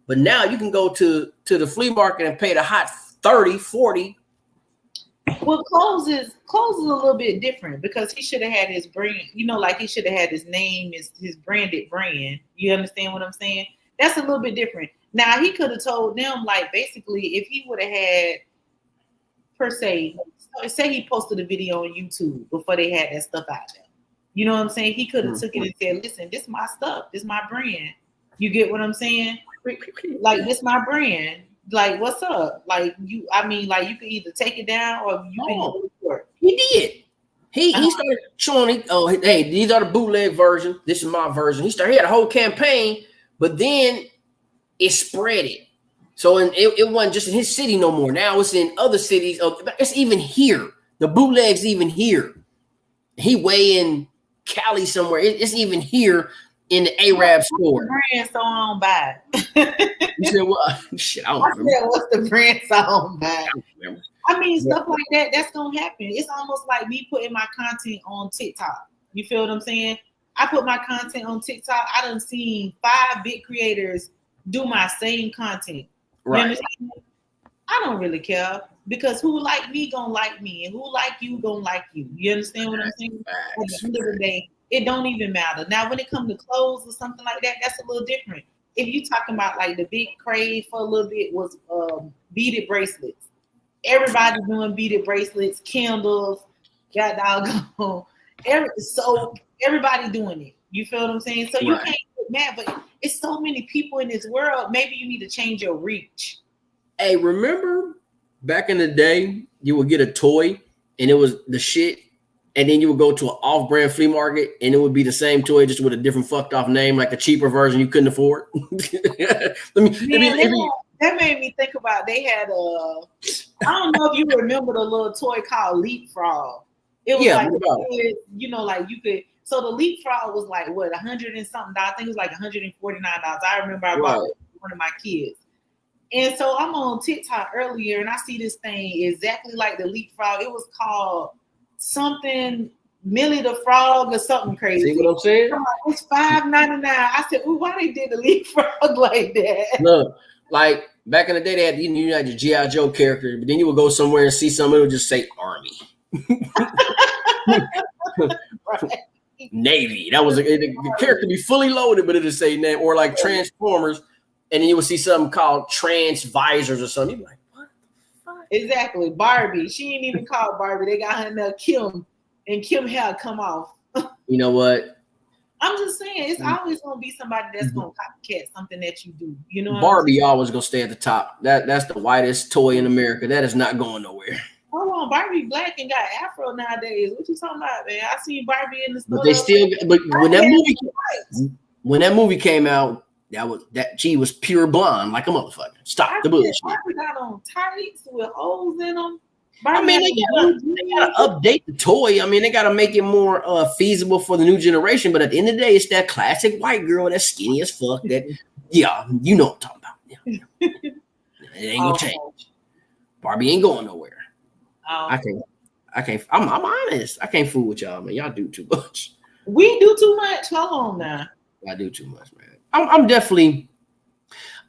But now you can go to the flea market and pay the hot 30, 40. Well, clothes is a little bit different, because he should have had his brand, like he should have had his name, his branded brand. You understand what I'm saying? That's a little bit different. Now, he could have told them, like, basically, if he would have had, per se, say he posted a video on YouTube before they had that stuff out there. You know what I'm saying? He could have took it and said, listen, this is my stuff. This is my brand. You get what I'm saying? Like, this is my brand. Like, what's up? Like, you can either take it down or you can go for it. He did. He started showing, hey, these are the bootleg versions. This is my version. He had a whole campaign, but then it spread it. So it wasn't just in his city no more. Now it's in other cities. It's even here. The bootleg's even here. He way in Cali somewhere. It's even here in the Arab store. Brand, so I don't buy it. You said what? Shit, I don't remember. Said, what's the brand, so I don't buy it. I mean, stuff like that, that's gonna happen. It's almost like me putting my content on TikTok. You feel what I'm saying? I put my content on TikTok. I done seen 5 big creators do my same content. Right. I don't really care, because who like me gonna like me, and who like you gonna like you. You understand what I'm saying? At the end of the day, it don't even matter. Now, when it comes to clothes or something like that, that's a little different. If you talking about, like, the big crave for a little bit was beaded bracelets. Everybody doing beaded bracelets, candles, got doggone. So everybody doing it. You feel what I'm saying? So you can't get mad, but it's so many people in this world. Maybe you need to change your reach. Hey, remember back in the day, you would get a toy and it was the shit, and then you would go to an off-brand flea market and it would be the same toy, just with a different fucked off name, like a cheaper version you couldn't afford. That made me think about, they had I don't know if you remember the little toy called Leapfrog. It was like you could. So the Leapfrog was like what, $100 and something. I think it was like $149. I remember I bought it for one of my kids. And so I'm on TikTok earlier and I see this thing exactly like the Leapfrog. It was called something Millie the Frog or something crazy. See what I'm saying? It's $5.99. I said, ooh, why they did the Leapfrog like that? Look, like back in the day, they had your G.I. Joe character, but then you would go somewhere and see something, it would just say Army. Right. Navy. That was the character be fully loaded, but it'll say name, or like Transformers, and then you would see something called Transvisors or something. You'd be like, what the fuck? Exactly. Barbie. She ain't even called Barbie. They got her in there, Kim, and Kim hair come off. You know what? I'm just saying, it's always gonna be somebody that's gonna copycat something that you do. You know, Barbie always gonna stay at the top. That's the whitest toy in America. That is not going nowhere. Hold on, Barbie black and got afro nowadays. What you talking about, man? I see Barbie in the store. But they still. But when that movie came out, she was pure blonde like a motherfucker. Stop the bullshit. Barbie got on tights with holes in them. I mean, they gotta update the toy. I mean, they gotta make it more feasible for the new generation. But at the end of the day, it's that classic white girl that's skinny as fuck. That, yeah, you know what I'm talking about. Yeah. It ain't gonna change. Barbie ain't going nowhere. I can't. I'm honest. I can't fool with y'all, man. Y'all do too much. We do too much. Hold on now. I do too much, man. I'm definitely.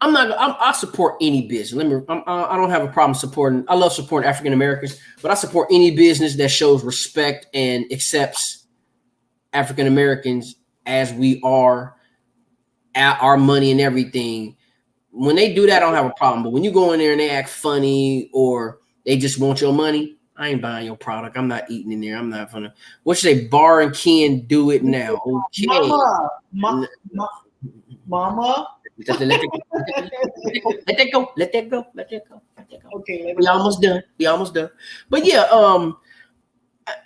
I support any business. I don't have a problem supporting. I love supporting African Americans, but I support any business that shows respect and accepts African Americans as we are, at our money and everything. When they do that, I don't have a problem. But when you go in there and they act funny or they just want your money, I ain't buying your product. I'm not eating in there. I'm not gonna. What should they bar and can do it now? Okay. Mama. Let that go. Okay, we almost done. But yeah, I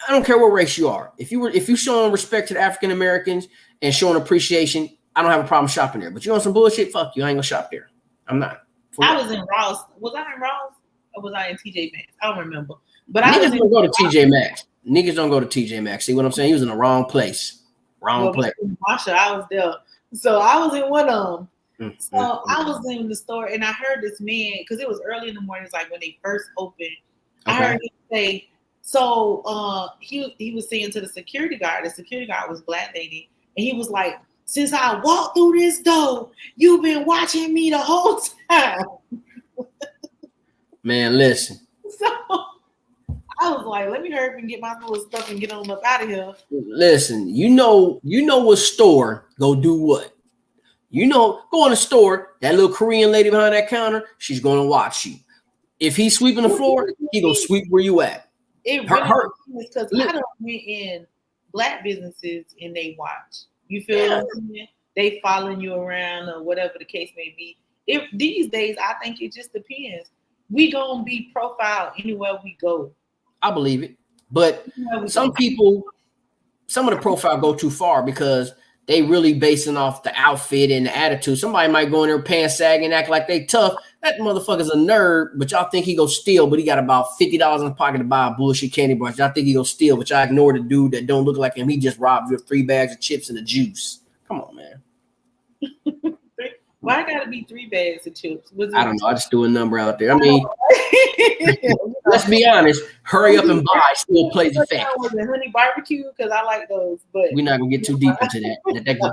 don't care what race you are. If you showing respect to the African Americans and showing appreciation, I don't have a problem shopping there. But you want some bullshit? Fuck you. I ain't gonna shop there. I'm not. I was in Ross. Was I in Ross or was I in TJ Maxx? I don't remember. But niggas don't go to TJ Maxx. Niggas don't go to TJ Maxx. See what I'm saying? He was in the wrong place. Wrong place. Masha, I was there. So I was in one of them. So I was in the store and I heard this man, because it was early in the morning, it's like when they first opened. I heard him say, so he was saying to the security guard was black lady, and he was like, since I walked through this door, you've been watching me the whole time. Man, listen. So I was like, let me hurry up and get my little stuff and get on up out of here. Listen, you know what store go do what? You know, go in the store, that little Korean lady behind that counter, she's going to watch you. If he's sweeping the floor, he going to sweep where you at. It really is, because I don't went in black businesses and they watch. You feel what I'm saying? They following you around or whatever the case may be. These days, I think it just depends. We going to be profiled anywhere we go. I believe it. But some people, some of the profile go too far because they really basing off the outfit and the attitude. Somebody might go in there pants sagging, act like they tough. That motherfucker's a nerd, but y'all think he go steal, but he got about $50 in his pocket to buy a bullshit candy bar. Y'all think he go steal, but y'all ignore the dude that don't look like him. He just robbed you of 3 bags of chips and a juice. Come on, man. Why gotta be 3 bags of chips? I don't know. I just threw a number out there. I mean, let's be honest. Hurry up and buy still plays a fact. Was it honey barbecue? Because I like those, but we're not gonna get too deep into that. Let that go.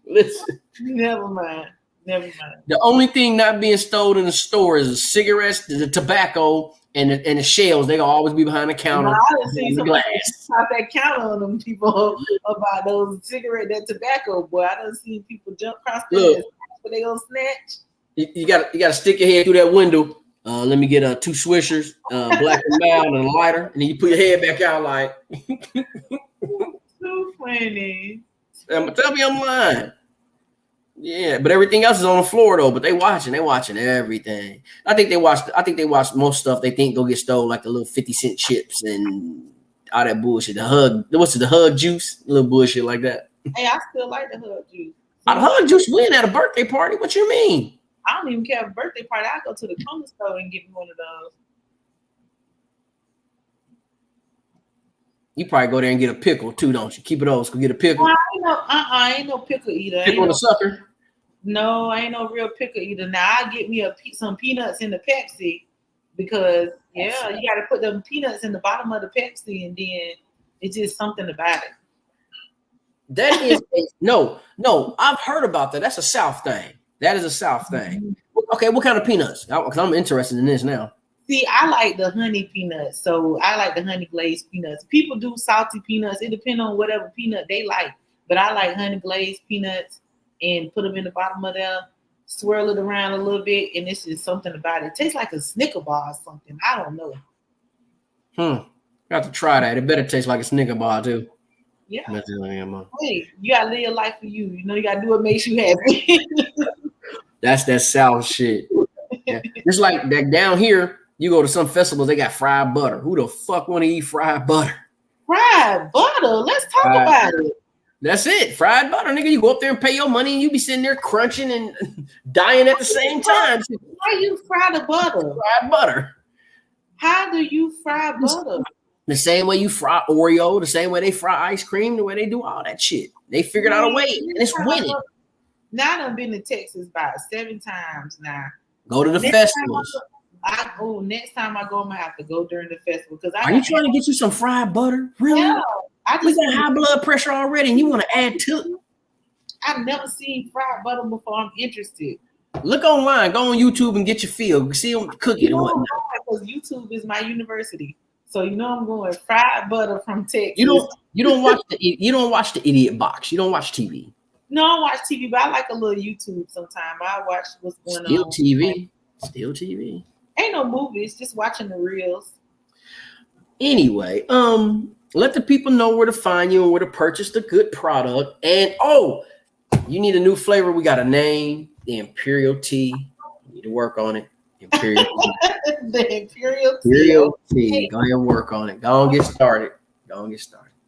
Listen. Never mind. The only thing not being stolen in the store is the cigarettes, the tobacco, and the shells. They gonna always be behind the counter. I done seen somebody top that counter on them people about those cigarette, that tobacco. Boy, I done seen people jump across the but they gonna snatch. You gotta stick your head through that window. Let me get 2 Swishers, Black and Mild, and a lighter, and then you put your head back out like. So funny. Tell me I'm lying. Yeah, but everything else is on the floor though. But they watching everything. I think they watch most stuff they think go get stole, like the little 50-cent chips and all that bullshit. The hug juice, a little bullshit like that. Hey, I still like the hug juice. The hug juice win at a birthday party. What you mean? I don't even care if a birthday party. I go to the corner store and get me one of those. You probably go there and get a pickle too, don't you? Keep it old school. Get a pickle. Well, I ain't no pickle eater. Pickle and a sucker. No, I ain't no real pickle eater. Now I get me some peanuts in the Pepsi because you got to put them peanuts in the bottom of the Pepsi, and then it's just something about it. That is no. I've heard about that. That's a South thing. That is a South thing. Okay, what kind of peanuts? Because I'm interested in this now. See, I like the honey peanuts, so I like the honey glazed peanuts. People do salty peanuts. It depends on whatever peanut they like, but I like honey glazed peanuts and put them in the bottom of there, swirl it around a little bit, and it's just something about it. It tastes like a Snicker bar or something. I don't know. Got to try that. It better taste like a Snicker bar too. Yeah. Hey, you gotta live your life for you. You know, you gotta do what makes you happy. That's that South shit. Yeah. Just like that down here, you go to some festivals, they got fried butter. Who the fuck want to eat fried butter? Fried butter. Let's talk about it. That's it. Fried butter, nigga. You go up there and pay your money and you be sitting there crunching and dying at the same time. How you fry the butter? Fried butter. How do you fry butter? The same way you fry Oreo, the same way they fry ice cream, the way they do all that shit. They figured out a way, and it's winning. Now I've been to Texas about 7 times now. Go to the festivals. Next time I go, I'm gonna have to go during the festival because Are you trying to get you some fried butter? Really? Yeah, I just got high blood pressure already, and you want to add to it? I've never seen fried butter before. I'm interested. Look online, go on YouTube and get your feel. See them cooking and whatnot. Because YouTube is my university, so you know I'm going fried butter from Texas. You don't watch the idiot box. You don't watch TV. No, I watch TV, but I like a little YouTube sometimes. I watch what's going on. Still TV. Ain't no movies, just watching the reels. Anyway, let the people know where to find you and where to purchase the good product. And you need a new flavor. We got a name, the Imperial Tea. You need to work on it. Imperial Tea. The Imperial Tea. Hey. Go ahead and work on it. Go on, get started.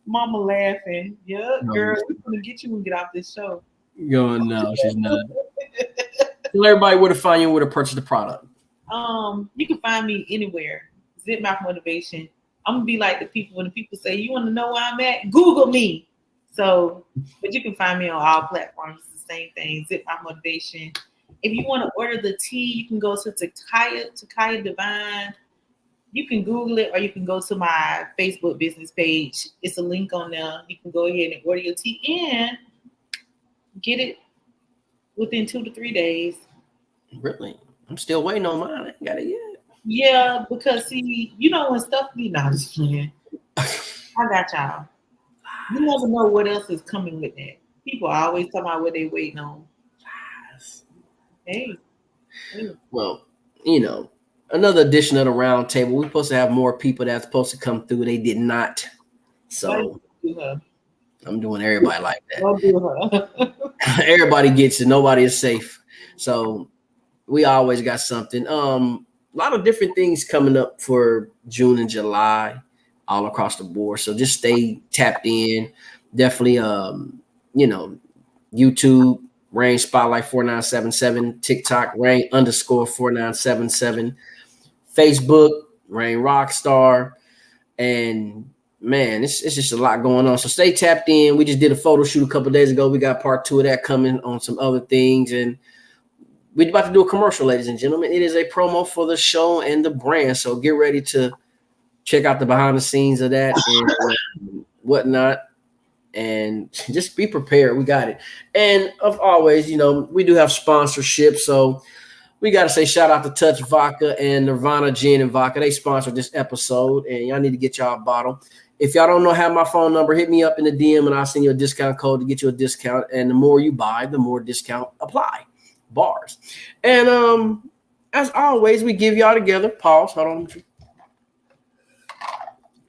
Mama laughing. Yeah, girl, we're gonna get you and get off this show. No, she's not. Tell everybody where to find you and where to purchase the product. You can find me anywhere. Zip Mouth Motivation. I'm gonna be like the people when the people say, "You want to know where I'm at? Google me." So, but you can find me on all platforms. It's the same thing. Zip Mouth Motivation. If you want to order the tea, you can go to Takaya Divine. You can Google it, or you can go to my Facebook business page. It's a link on there. You can go ahead and order your tea and get it within 2 to 3 days. Really? I'm still waiting on mine. I ain't got it yet. Yeah, because see, you know when stuff be not just playing. I got y'all. You never know what else is coming with that. People are always talking about what they waiting on. Hey. Well, another edition of the round table. We're supposed to have more people that's supposed to come through. They did not. So I'm doing everybody like that. Everybody gets it. Nobody is safe. So we always got something. A lot of different things coming up for June and July all across the board. So just stay tapped in. Definitely, YouTube, Rain Spotlight 4977, TikTok, Rain_4977, Facebook, Rain Rockstar. And man, it's just a lot going on. So stay tapped in. We just did a photo shoot a couple days ago. We got part 2 of that coming on some other things. And we're about to do a commercial, ladies and gentlemen. It is a promo for the show and the brand. So get ready to check out the behind the scenes of that and whatnot. And just be prepared. We got it. And of always, we do have sponsorship. So we got to say shout out to Touch Vodka and Nirvana Gin and Vodka. They sponsored this episode, and y'all need to get y'all a bottle. If y'all don't have my phone number, hit me up in the DM, and I'll send you a discount code to get you a discount. And the more you buy, the more discount apply. Bars. And as always, we give y'all together. Pause. Hold on.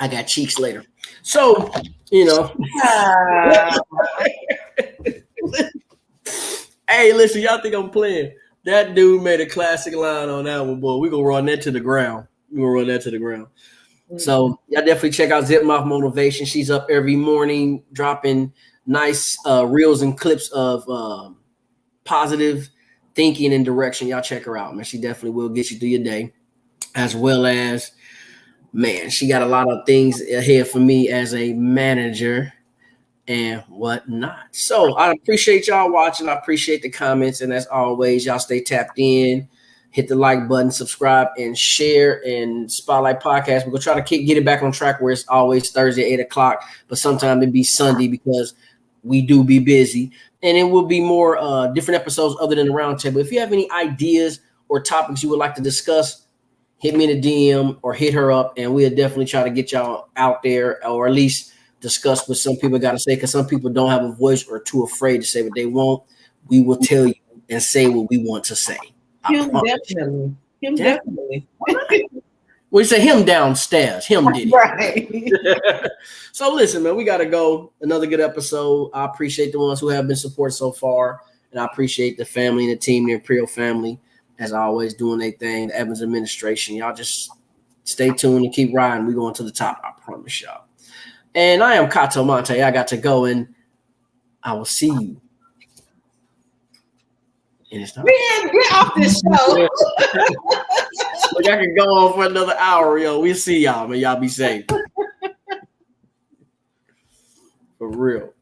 I got cheeks later. So, hey, listen, y'all think I'm playing? That dude made a classic line on that one, boy. We're going to run that to the ground. Mm-hmm. So y'all definitely check out Zip Mouth Motivation. She's up every morning dropping nice reels and clips of positive thinking and direction. Y'all check her out, man. She definitely will get you through your day, as well as, man, she got a lot of things ahead for me as a manager and whatnot. So I appreciate y'all watching. I appreciate the comments. And as always, y'all stay tapped in. Hit the like button, subscribe, and share. And Spotlight Podcast, we're going to try to get it back on track where it's always Thursday, 8 o'clock. But sometimes it be Sunday because we do be busy. And it will be more different episodes other than the roundtable. If you have any ideas or topics you would like to discuss, hit me in the DM or hit her up, and we'll definitely try to get y'all out there, or at least discuss what some people got to say, because some people don't have a voice or too afraid to say what they want. We will tell you and say what we want to say. Him definitely. Him definitely. We say him downstairs. Him did it. Right. So listen, man, we got to go. Another good episode. I appreciate the ones who have been supported so far, and I appreciate the family and the team, the Imperial family, as always, doing their thing. The Evans administration. Y'all just stay tuned and keep riding. We going to the top. I promise y'all. And I am Kato Monte. I got to go, and I will see you. And it's not. Man, get off this show. Look, I can go on for another hour, yo. We'll see y'all, man. Y'all be safe. For real.